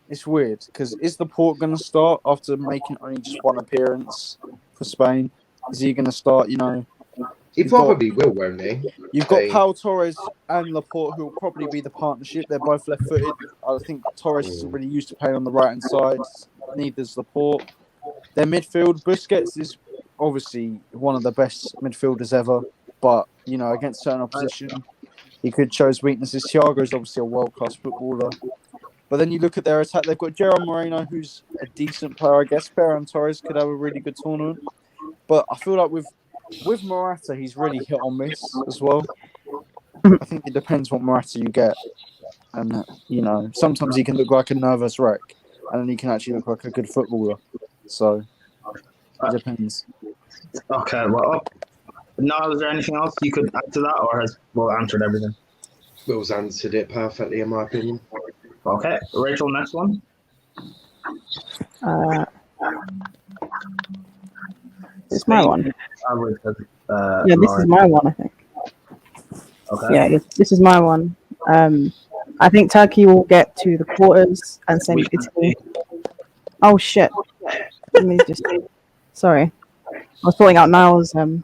it's weird because is the Port going to start after making only just one appearance for Spain? Is he going to start? He probably will, won't he? You've got Pau Torres and Laporte, who will probably be the partnership. They're both left-footed. I think Torres isn't really used to playing on the right-hand side. Neither's Laporte. Their midfield, Busquets is obviously one of the best midfielders ever, but against certain opposition, he could show his weaknesses. Thiago is obviously a world-class footballer. But then you look at their attack, they've got Gerard Moreno, who's a decent player, I guess. Ferran Torres could have a really good tournament. But I feel like with Morata, he's really hit or miss as well. I think it depends what Morata you get. And, sometimes he can look like a nervous wreck, and then he can actually look like a good footballer. So, it depends. Okay, well, now, is there anything else you could add to that, or has Will answered everything? Will's answered it perfectly, in my opinion. Okay, Rachel, next one. It's my one. Yeah, this is my one, I think. Okay. Yeah, this is my one. I think Turkey will get to the quarters and send Italy. Oh shit! Let me just. Sorry. was sorting out Niall's thing.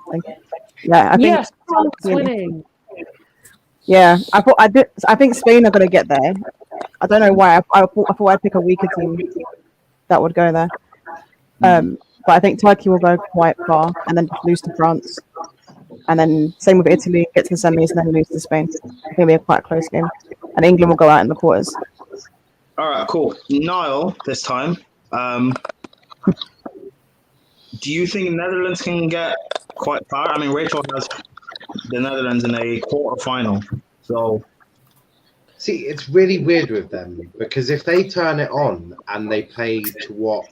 Yeah, I think. Yes, France winning. Yeah, I think Spain are going to get there. I don't know why. I thought I'd pick a weaker team that would go there. But I think Turkey will go quite far and then just lose to France. And then same with Italy, get to the semis and then lose to Spain. I think it'll be a quite close game. And England will go out in the quarters. All right, cool. Niall, this time. Do you think Netherlands can get quite far? I mean, Rachel has the Netherlands in a quarter-final. So, see, it's really weird with them because if they turn it on and they play to what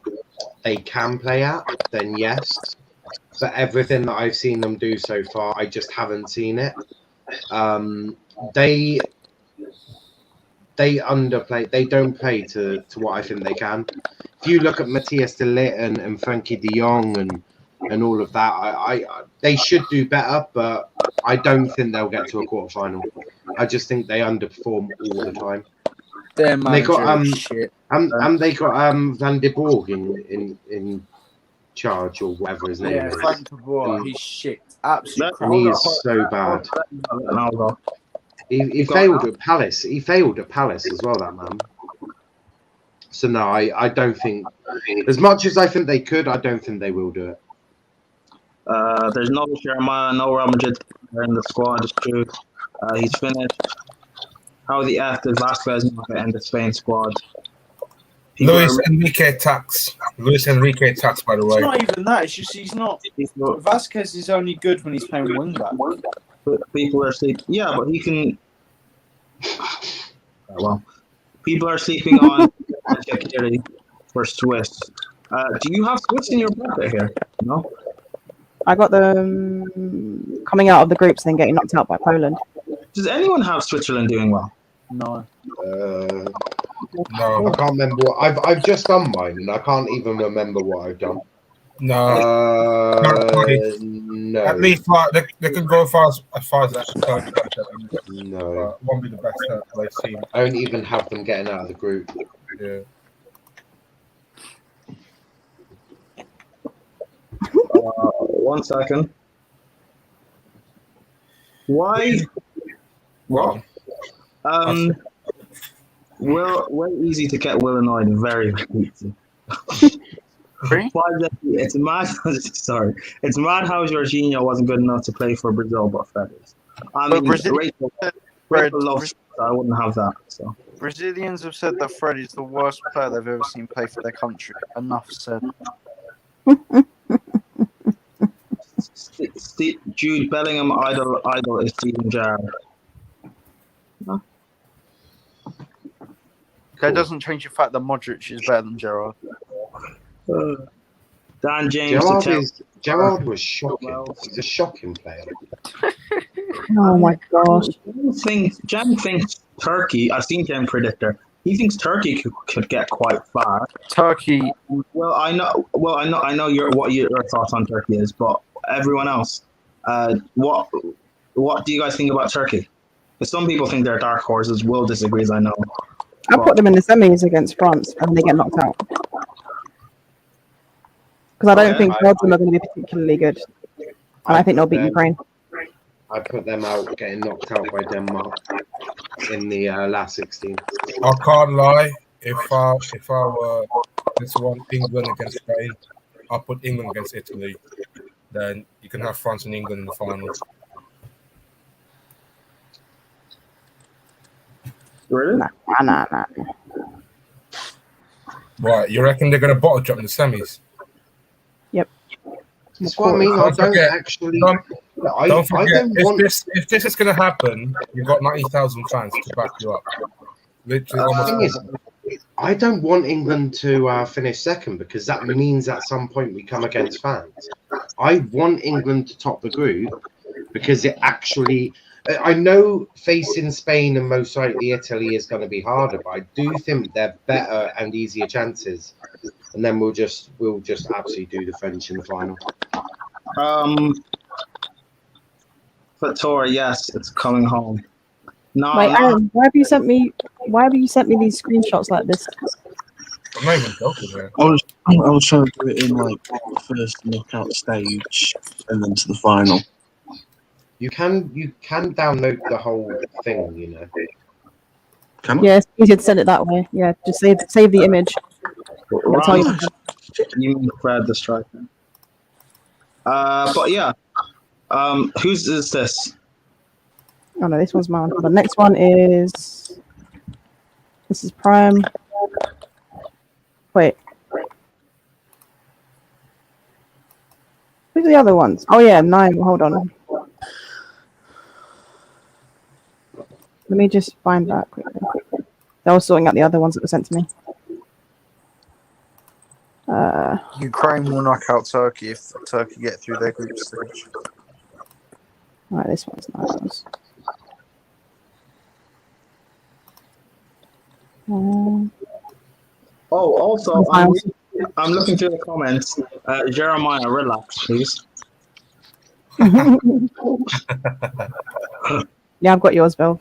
they can play at, then yes. But everything that I've seen them do so far, I just haven't seen it. They underplay. They don't play to what I think they can. If you look at Matthias de Ligt and Frankie de Jong and all of that, I they should do better, but I don't think they'll get to a quarterfinal. I just think they underperform all the time. Their They got manager is shit. and they got Van de Borg in charge or whatever his name Yeah, is. Frank de Boer, he's shit. Absolute crap. And he is so bad. He failed at Palace. He failed at Palace as well, that man. So no, I don't think, as much as I think they could, I don't think they will do it. there's no Jeremiah, no Real Madrid in the squad. It's true. He's finished. How the F did Vasquez not get in the Spain squad? Luis Enrique Tax. Luis Enrique Tax, by the way. It's not even that. It's just he's not. Vasquez is only good when he's playing wing back. People are sleeping. Yeah, but he can. Well, people are sleeping on Shaqiri for Swiss. Do you have Swiss in your bracket here? No. I got them coming out of the groups and then getting knocked out by Poland. Does anyone have Switzerland doing well? No. No. I can't remember what I've just done mine, and I can't even remember what I've done. No. No. At least they can go as far as that. No. Won't be the best place team. I don't even have them getting out of the group. Yeah. 1 second. Why? What? Way easy to get Will annoyed. Very easy. It's mad. Sorry, it's mad how Jorginho wasn't good enough to play for Brazil, but fair is. I mean, Rachel loves. I wouldn't have that. So Brazilians have said that Fred is the worst player they've ever seen play for their country. Enough said. Jude Bellingham idol is Steven Gerrard. No. That doesn't change the fact that Modric is better than Gerrard. Dan James. Gerrard was shocking. He's a shocking player. Oh my gosh. Jem thinks Turkey. I've seen Jem Predictor. He thinks Turkey could get quite far. Turkey. Well, I know what your thoughts on Turkey is, but everyone else, what do you guys think about Turkey? Because some people think they're dark horses. Will disagrees, I know. I put them in the semis against France and they get knocked out. Because I don't think Belgium are going to be particularly good. And I think they'll beat Ukraine. I put them out getting knocked out by Denmark in the last 16. I can't lie. If I were this one England against Spain, I'll put England against Italy. Then you can have France and England in the final. Really? Nah. Right, you reckon they're going to bottle drop in the semis? Yep. That's what I mean. Don't forget, if this is going to happen, you've got 90,000 fans to back you up. Literally, I don't want England to finish second because that means at some point we come against fans. I want England to top the group because it actually. I know facing Spain and most likely Italy is going to be harder, but I do think they're better and easier chances. And then we'll just absolutely do the French in the final. Fatora, yes, it's coming home. No, Wait, Aaron, why have you sent me these screenshots like this? I'm not even joking here. I was trying to do it in like the first knockout stage and then to the final. You can download the whole thing, you know. Can I? Yeah, it's easier to send it that way. Yeah, just save the image. It'll tell you. You mean Fred the striker? But yeah, whose is this? Oh no, this one's mine. The next one is. This is Prime. Wait. Who's the other ones? Oh yeah, 9. Hold on. Let me just find that quickly. I was sorting out the other ones that were sent to me. Ukraine will knock out Turkey if Turkey get through their group stage. Alright, this one's nice. Also, I'm looking through the comments. Jeremiah, relax, please. Yeah, I've got yours, Bill.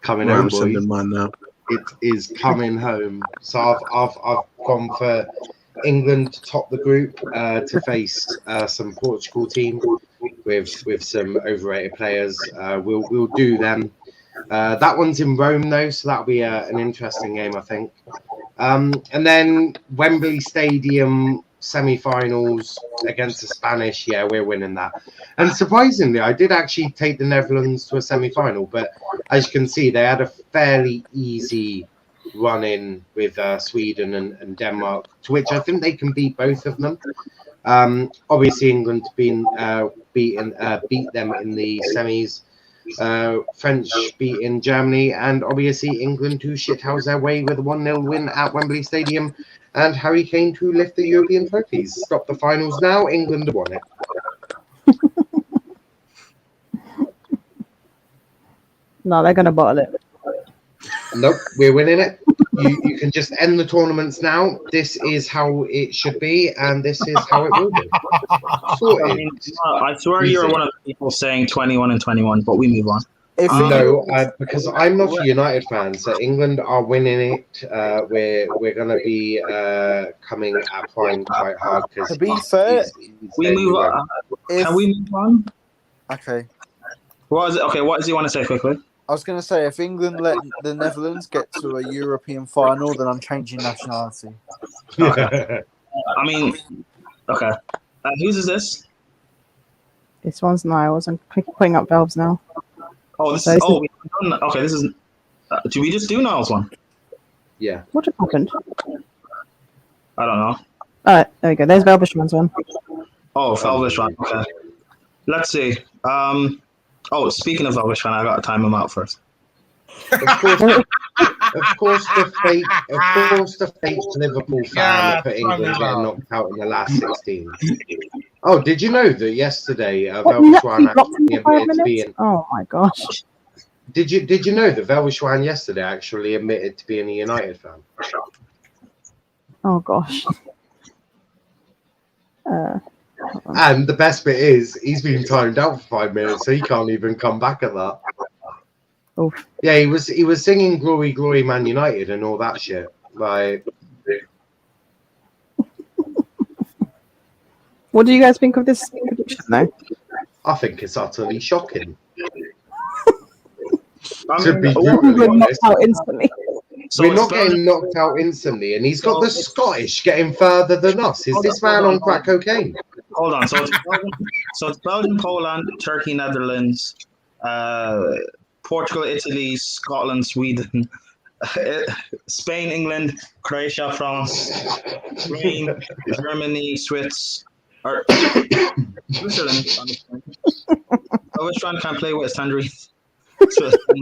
Coming Well, home, I'm boys. sending mine now. It is coming home. So I've gone for England to top the group to face some Portugal team with some overrated players. We'll do them. That one's in Rome though, so that'll be an interesting game, I think. And then Wembley Stadium semi-finals against the Spanish. Yeah, we're winning that. And surprisingly, I did actually take the Netherlands to a semi-final, but as you can see, they had a fairly easy run-in with Sweden and Denmark, to which I think they can beat both of them. Obviously, England beat them in the semis. French beating Germany, and obviously England to shithouse their way with a 1-0 win at Wembley Stadium, and Harry Kane to lift the European trophies. Stop the finals now. England have won it. No, they're gonna bottle it. Nope, we're winning it. You can just end the tournaments now. This is how it should be, and this is how it will be. I swear you're one of the people saying 21 and 21, but we move on. No, because I'm not a United fan, so England are winning it. We're going to be coming at Prime quite hard. To be fair, we move on. Can we move on? Okay. What is it? Okay, what does he want to say quickly? I was going to say, if England let the Netherlands get to a European final, then I'm changing nationality. Okay. I mean, okay. Whose is this? This one's Niles. I'm putting up Valves now. Oh, this is. Oh, okay. This is. Do we just do Niles one? Yeah. What just happened? I don't know. Alright, there we go. There's Velvishman's one. Oh, Velvishman. Okay. Let's see. Oh, speaking of Velvishman, I gotta time him out first. Of course, the fake Liverpool fan for England getting knocked out in the last 16. Oh, did you know that yesterday Velvishwan actually admitted to being? Oh my gosh! Did you know that Velvishwan yesterday actually admitted to being a United fan? Oh gosh. And the best bit is he's been timed out for 5 minutes, so he can't even come back at that. Oof. Yeah, he was singing "Glory, Glory, Man United" and all that shit. Like, what do you guys think of this prediction, though? I think it's utterly shocking. To be brutally honest, instantly. We're not getting knocked out instantly, and he's got the Scottish getting further than us. Is this man on crack cocaine? Hold on. So it's Belgium, Poland, Turkey, Netherlands, Portugal, Italy, Scotland, Sweden, Spain, England, Croatia, France, Spain, Germany, Switzerland. Velvishwan can't play with his tangerines. To be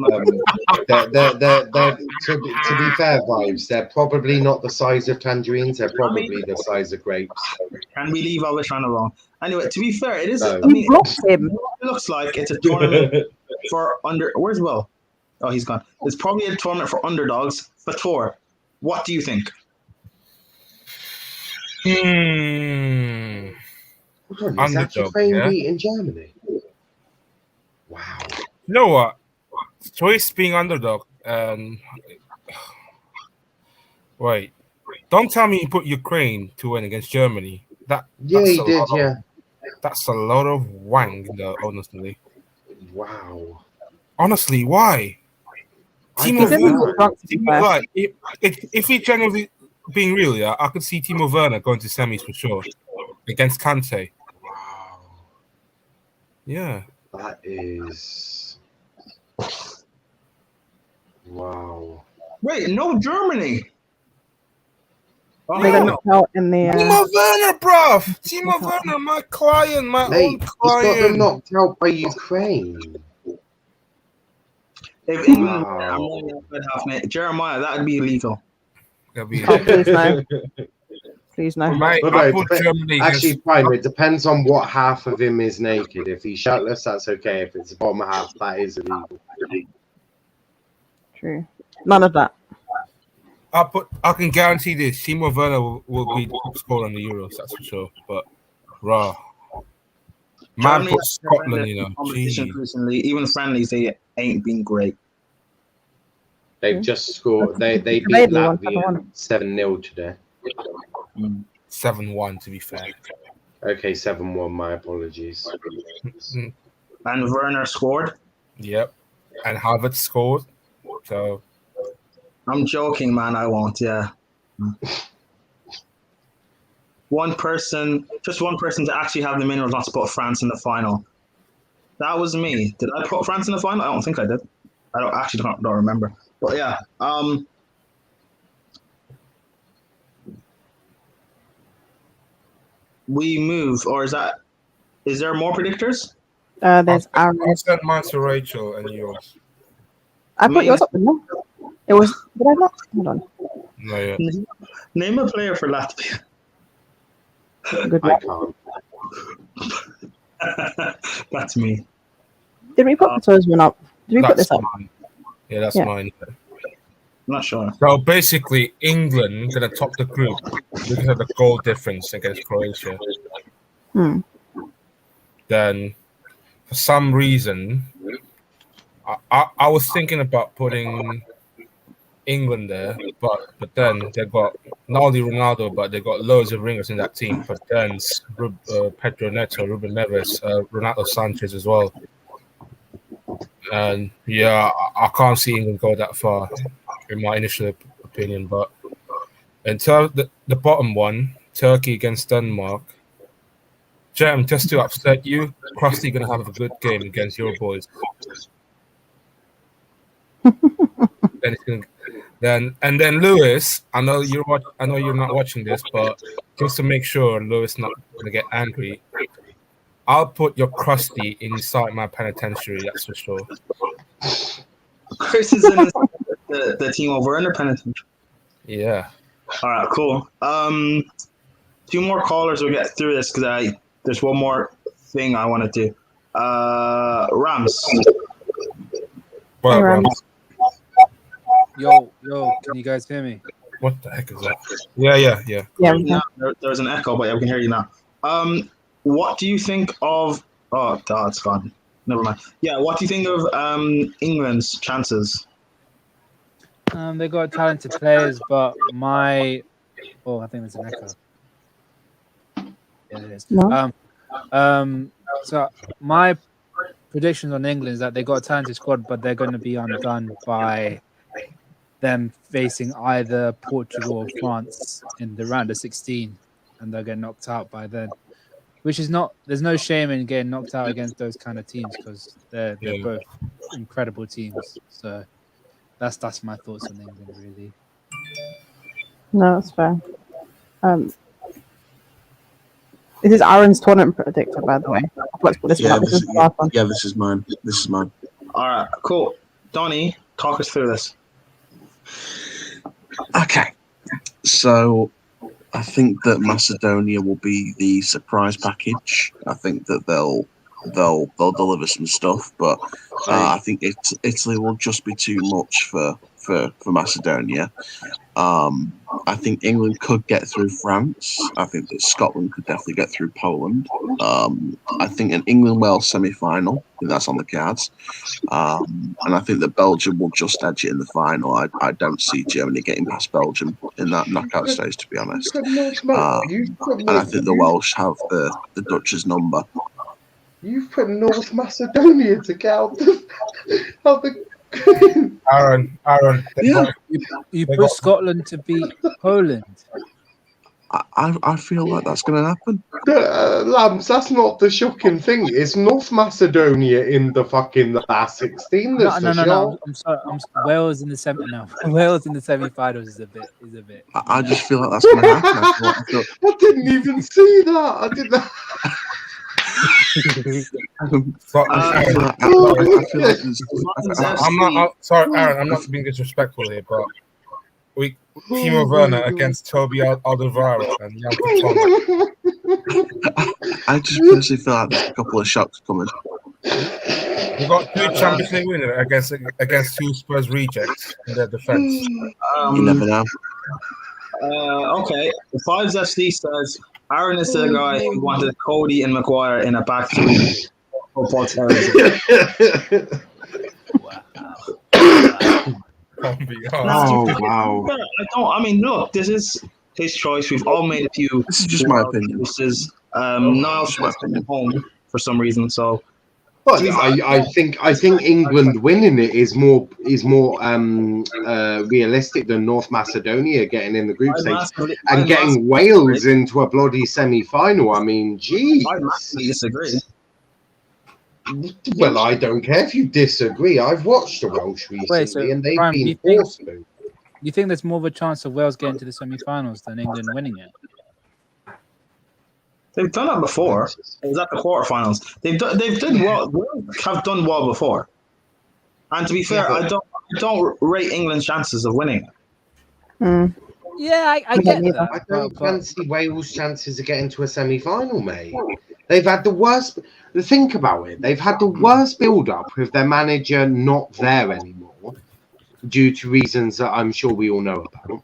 fair, vibes, they're probably not the size of tangerines. They're probably the size of grapes. Can we leave Velvishwan alone? Anyway, to be fair, it is. No. I mean, it looks like it's a tournament for under. Where's Will? Oh, he's gone. It's probably a tournament for underdogs. But what do you think? Hold on, is that Ukraine beating Germany? Wow. You know what? Choice being underdog. Well, Wait, don't tell me you put Ukraine to win against Germany. Yeah, That's he a did. lot of- Yeah. That's a lot of wang, though, honestly. Wow. Honestly, why? I Timo don't He Werner, was drunk, to be fair. like, if he generally being real, yeah, I could see Timo Werner going to semis for sure against Kante. Wow. Yeah. That is. Wow. Wait, no Germany. They got knocked out in the. Timo Werner, bruv. Timo Werner, my client, my Mate, own he's got them client. knocked out by Ukraine. If England, Wow. I'm only a good half minute. Jeremiah, that would be illegal. That'd be Oh, please no. Please no. Mate, Well, I no, put dep- Germany actually, against. Prime, it depends on what half of him is naked. If he's shirtless, that's okay. If it's the bottom half, that is illegal. True. None of that. I can guarantee this. Timo Werner will be the top scorer in the Euros, that's for sure. But raw. Man Germany put has Scotland, horrendous you know. competitions Gee. recently. Even friendlies, they ain't been great. They've just scored. They beat Maybe one, Latvia 7-0 today. 7-1 to be fair. Okay, 7-1. My apologies. And Werner scored. Yep. And Harvard scored. So I'm joking, man. I won't. Yeah. Just one person to actually have the minerals not to put France in the final. That was me. Did I put France in the final? I don't think I did. I don't remember. But yeah. We move, or is there more predictors? There's Aaron. I sent mine to Rachel and yours. I put yours up, didn't I? It was. Did I not? Hold on. No, yeah. Name a player for Latvia. Good I luck. can't. That's me. Did we put the toes one up? Did we put That's this up? mine. Yeah, that's Yeah. mine. Not sure. So basically, England gonna top the group because of the goal difference against Croatia. Hmm. Then, for some reason, I was thinking about putting England there, but then they got not only Ronaldo, but they got loads of ringers in that team. But then Pedro Neto, Ruben Neves, Renato Sanchez as well. And yeah, I can't see England go that far, in my initial opinion. But in terms of the bottom one, Turkey against Denmark. Jem, just to upset you, Krusty gonna have a good game against your boys. Then Lewis, I know you're not watching this, but just to make sure Lewis not gonna get angry, I'll put your Krusty inside my penitentiary. That's for sure. Chris is in the team over Werner penitentiary. Yeah. All right, cool. 2 more callers. We'll get through this because there's one more thing I want to do. Rams. Well, Hey, Rams. Yo, can you guys hear me? What the heck is that? Yeah. Yeah. We can. There's an echo, but yeah, we can hear you now. What do you think of? Oh, God, it's gone. Never mind. Yeah, what do you think of England's chances? They got talented players, but I think there's an echo. Yeah, it is. No. So my predictions on England is that they got a talented squad, but they're going to be undone by them facing either Portugal or France in the round of 16, and they'll get knocked out by then. Which is not. There's no shame in getting knocked out against those kind of teams because they're both incredible teams. So that's my thoughts on England, really. No, that's fair. This is Aaron's tournament predictor, by the way. Let's put this one up. This is the last one. Yeah, this is mine. All right, cool. Donnie, talk us through this. Okay, so I think that Macedonia will be the surprise package. I think that they'll deliver some stuff, but I think Italy will just be too much for Macedonia. I think England could get through France. I think that Scotland could definitely get through Poland. I think an England-Wales semi-final, I think that's on the cards. And I think that Belgium will just edge it in the final. I don't see Germany getting past Belgium in that knockout stage, to be honest. And I think the Welsh have the Dutch's number. You've put North Macedonia to get out the Aaron, Yeah. You put Scotland to beat Poland. I feel like that's going to happen. Lambs, that's not the shocking thing. It's North Macedonia in the fucking last 16. No. I'm sorry. Wales in the semi. No, Wales in the semi-finals is a bit. I just feel like that's going to happen. I didn't even see that. I didn't. I'm sorry, Aaron. I'm not being disrespectful here, but Timo Werner against Toby Alderweireld and Jan Vertonghen. I just personally feel like there's a couple of shocks coming. We've got two Champions League winners against two Spurs rejects in their defense. You never know. Okay, the Fives FC says Aaron is the guy who wanted Cody and Maguire in a back three. Football terrorism. Oh wow! I mean, look, this is his choice. We've all made a few. This is just my opinion. This is Niles was at home for some reason, so. But I think England winning it is more realistic than North Macedonia getting in the group stage and getting Wales into a bloody semi-final. I mean, geez. I massively disagree. Well, I don't care if you disagree. I've watched the Welsh recently, and they've been forced to. You think there's more of a chance of Wales getting to the semi-finals than England winning it? They've done that before. It was at the quarterfinals. They've done well. Wales have done well before. And to be fair, I don't rate England's chances of winning. Yeah, I get that. I don't fancy Wales' chances of getting to a semi-final, mate. They've had the worst. Think about it. They've had the worst build-up with their manager not there anymore, due to reasons that I'm sure we all know about.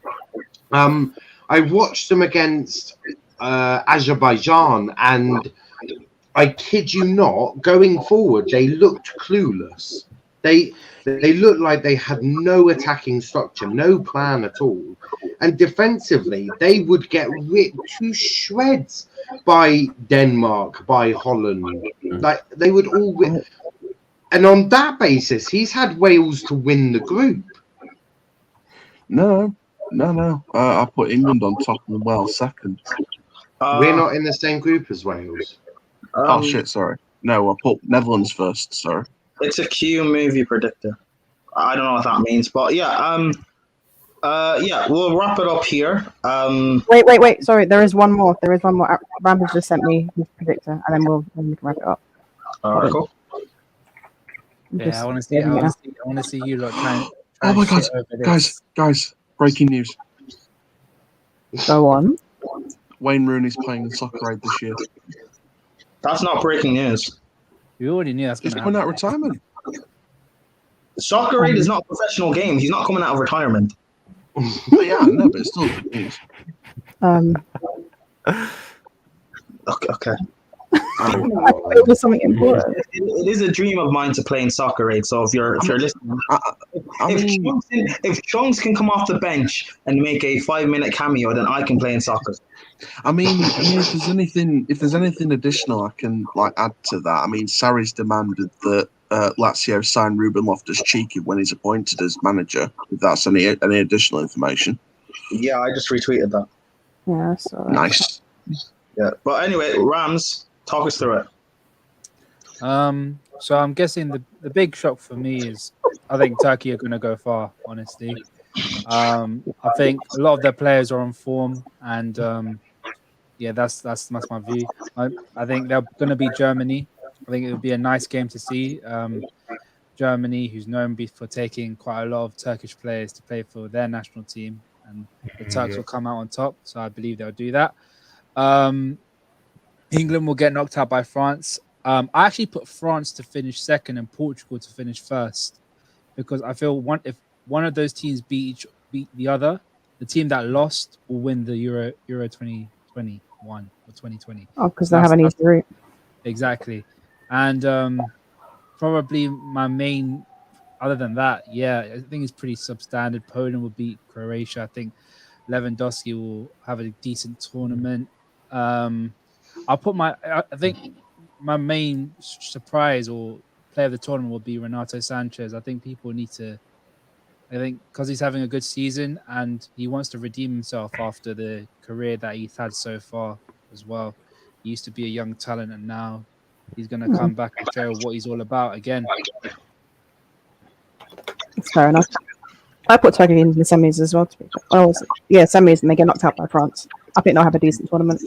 I watched them against Azerbaijan, and I kid you not, going forward, they looked clueless. They looked like they had no attacking structure, no plan at all. And defensively, they would get ripped to shreds by Denmark, by Holland. Like they would all win. And on that basis, he's had Wales to win the group. No. I put England on top and Wales second. We're not in the same group as Wales. Oh shit! Sorry. No, I put Netherlands first. Sorry. It's a Q movie predictor. I don't know what that means, but yeah. We'll wrap it up here. Wait. Sorry, there is one more. Rampage just sent me his predictor, and then we can wrap it up. All right, cool. Yeah, I want to see you lot trying. Oh my god, guys! Breaking news. Go on. Wayne Rooney's playing in Soccer Aid this year. That's not breaking news. You already knew that's going He's to coming happen. out of retirement. Soccer Aid is not a professional game. He's not coming out of retirement. Yeah, no, but it's still good news. Okay. It was something important. It is a dream of mine to play in Soccer Aid. So if you're listening, if Chunks can come off the bench and make a 5-minute cameo, then I can play in soccer. I mean, if there's anything additional I can add to that, I mean, Sarri's demanded that Lazio sign Ruben Loftus-Cheek when he's appointed as manager. If that's any additional information. Yeah, I just retweeted that. Yeah, so nice. Yeah, but anyway, Rams, talk us through it. So I'm guessing the big shock for me is I think Turkey are going to go far. Honestly, I think a lot of their players are on form, and yeah, that's my view. I think they're going to beat Germany. I think it would be a nice game to see. Germany, who's known for taking quite a lot of Turkish players to play for their national team, and the Turks will come out on top. So I believe they'll do that. England will get knocked out by France. I actually put France to finish second and Portugal to finish first, because I feel if one of those teams beat the other, the team that lost will win the Euro 2021 or 2020. Oh, because they have an easy route. Exactly. And probably my main, other than that, yeah, I think it's pretty substandard. Poland will beat Croatia. I think Lewandowski will have a decent tournament. I think my main surprise or player of the tournament will be Renato Sanchez. I think people need to, I think because he's having a good season and he wants to redeem himself after the career that he's had so far as well. He used to be a young talent and now he's going to come back and show what he's all about again. That's fair enough. I put Turkey in the semis as well. Semis, and they get knocked out by France. I think they'll have a decent tournament.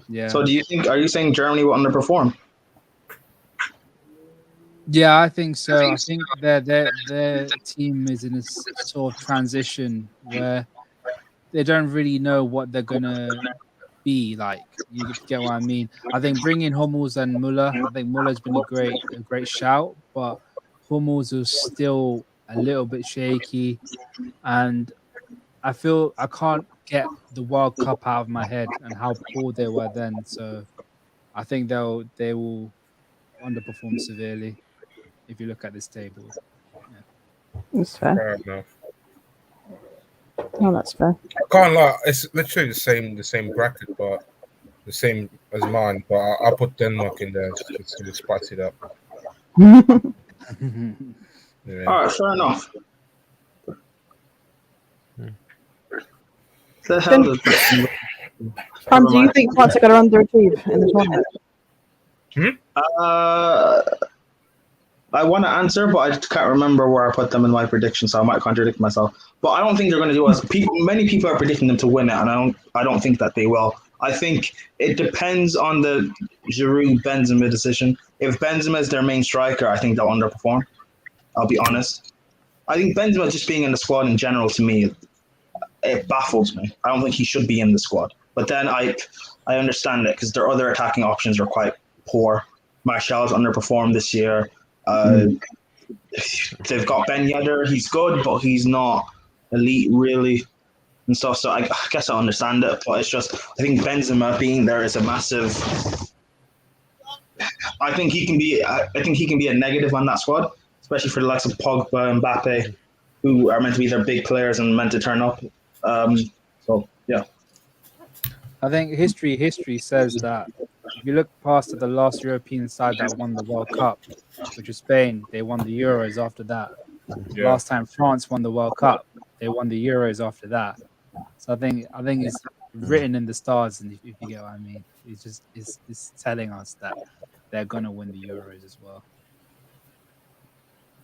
Yeah. So are you saying Germany will underperform? Yeah, I think so. I think their team is in a sort of transition where they don't really know what they're gonna be like. You get what I mean? I think bringing Hummels and Muller. I think Muller's been a great shout, but Hummels is still a little bit shaky, and I feel I can't get the World Cup out of my head and how poor they were then. So I think they will underperform severely if you look at this table. Yeah. That's fair. Fair enough. Oh, that's fair. I can't lie. It's literally the same bracket, but the same as mine. But I'll put Denmark in there just to spice it up. Yeah. All right, fair enough. The hell Do you think France are going to underachieve in the tournament? I want to answer, but I just can't remember where I put them in my prediction, so I might contradict myself. But I don't think they're going to do as many people are predicting them to win it, and I don't think that they will. I think it depends on the Giroud Benzema decision. If Benzema is their main striker, I think they'll underperform. I'll be honest. I think Benzema just being in the squad in general, to me, it baffles me. I don't think he should be in the squad. But then I understand it because their other attacking options are quite poor. Martial's underperformed this year. They've got Ben Yedder. He's good, but he's not elite really and stuff. So I guess I understand it, but it's just I think Benzema being there is a massive. I think he can be a negative on that squad, especially for the likes of Pogba and Mbappe, who are meant to be their big players and meant to turn up. So yeah. I think history says that if you look past the last European side that won the World Cup, which is Spain, they won the Euros after that. Yeah. Last time France won the World Cup, they won the Euros after that. So I think it's written in the stars, and if you get what I mean, it's telling us that they're gonna win the Euros as well.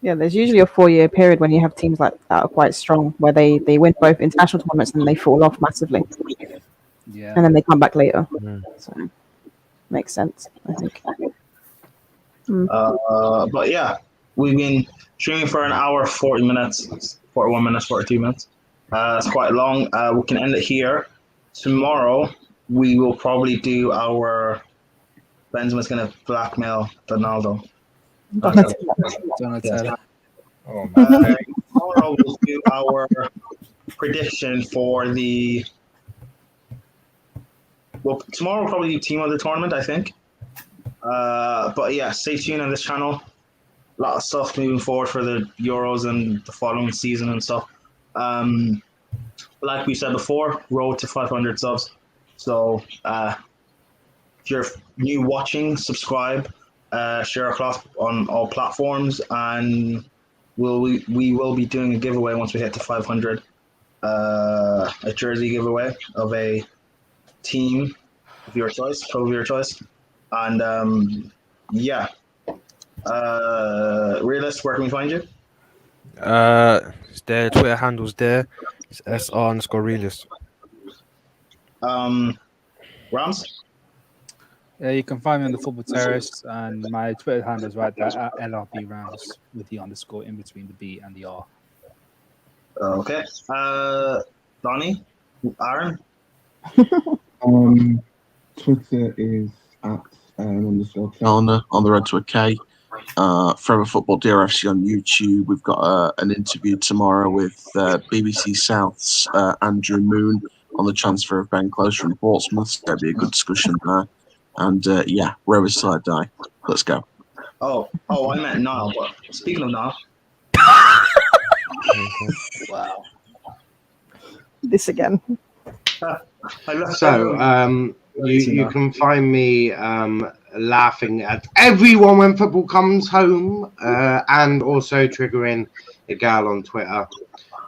Yeah, there's usually a 4-year period when you have teams like that are quite strong, where they win both international tournaments and then they fall off massively. Yeah. And then they come back later. So makes sense, I think. But yeah, we've been streaming for an hour, 40 minutes, 41 minutes, 42 minutes. It's quite long. We can end it here. Tomorrow, we will probably do our Benzema's going to blackmail Ronaldo. Donatello. Tomorrow we'll do our prediction for the. Well, tomorrow we'll probably do team of the tournament, I think. But yeah, stay tuned on this channel. A lot of stuff moving forward for the Euros and the following season and stuff. Like we said before, road to 500 subs. So if you're new watching, subscribe, share across on all platforms, and we will be doing a giveaway once we hit to 500. A jersey giveaway of a team of your choice, club of your choice, and yeah. Realist, where can we find you? Their Twitter handle's there. It's SR_realist. Rams? Yeah, you can find me on the Football Terrace, and my Twitter handle is right there at LRB Rams with the underscore in between the B and the R. Okay. Donnie? Aaron? Twitter is at _calendar on the road to a K. Forever Football DRFC on YouTube. We've got an interview tomorrow with BBC South's Andrew Moon on the transfer of Ben Close from Portsmouth. So there'll be a good discussion there. And yeah, Rovers till I die. Let's go. Oh, I meant Niall. But speaking of Niall, wow. This again. So you can find me laughing at everyone when football comes home, and also triggering a gal on Twitter,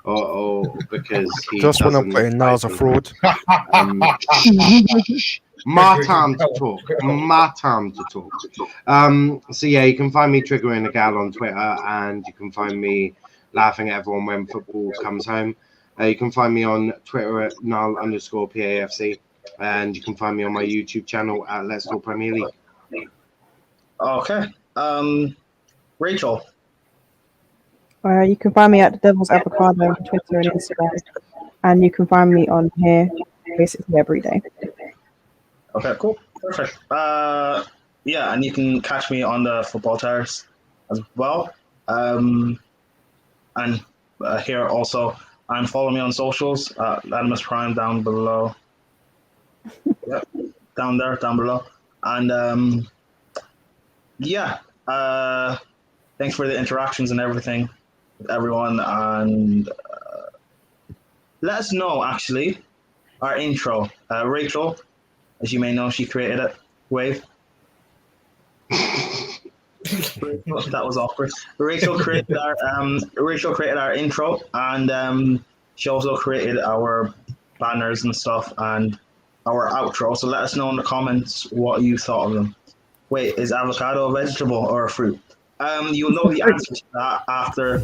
or because he Just when I'm doesn't putting Niall's a fraud. My time to talk. My time to talk. So yeah, you can find me triggering a gal on Twitter, and you can find me laughing at everyone when football comes home. You can find me on Twitter at Niall_PAFC, and you can find me on my YouTube channel at Let's Talk Premier League. Okay. Rachel. You can find me at the Devil's Avocado on Twitter and Instagram, and you can find me on here basically every day. Okay, cool. Perfect. Yeah, and you can catch me on the Football Terrace as well. And here also, and follow me on socials, Latimus Prime down below. Yep, down below. And yeah, thanks for the interactions and everything with everyone. And let us know, actually, our intro. Rachel, as you may know, she created it. Wave. That was awkward. Rachel created our intro, and she also created our banners and stuff and our outro. So let us know in the comments what you thought of them. Wait, is avocado a vegetable or a fruit? You'll know the answer to that after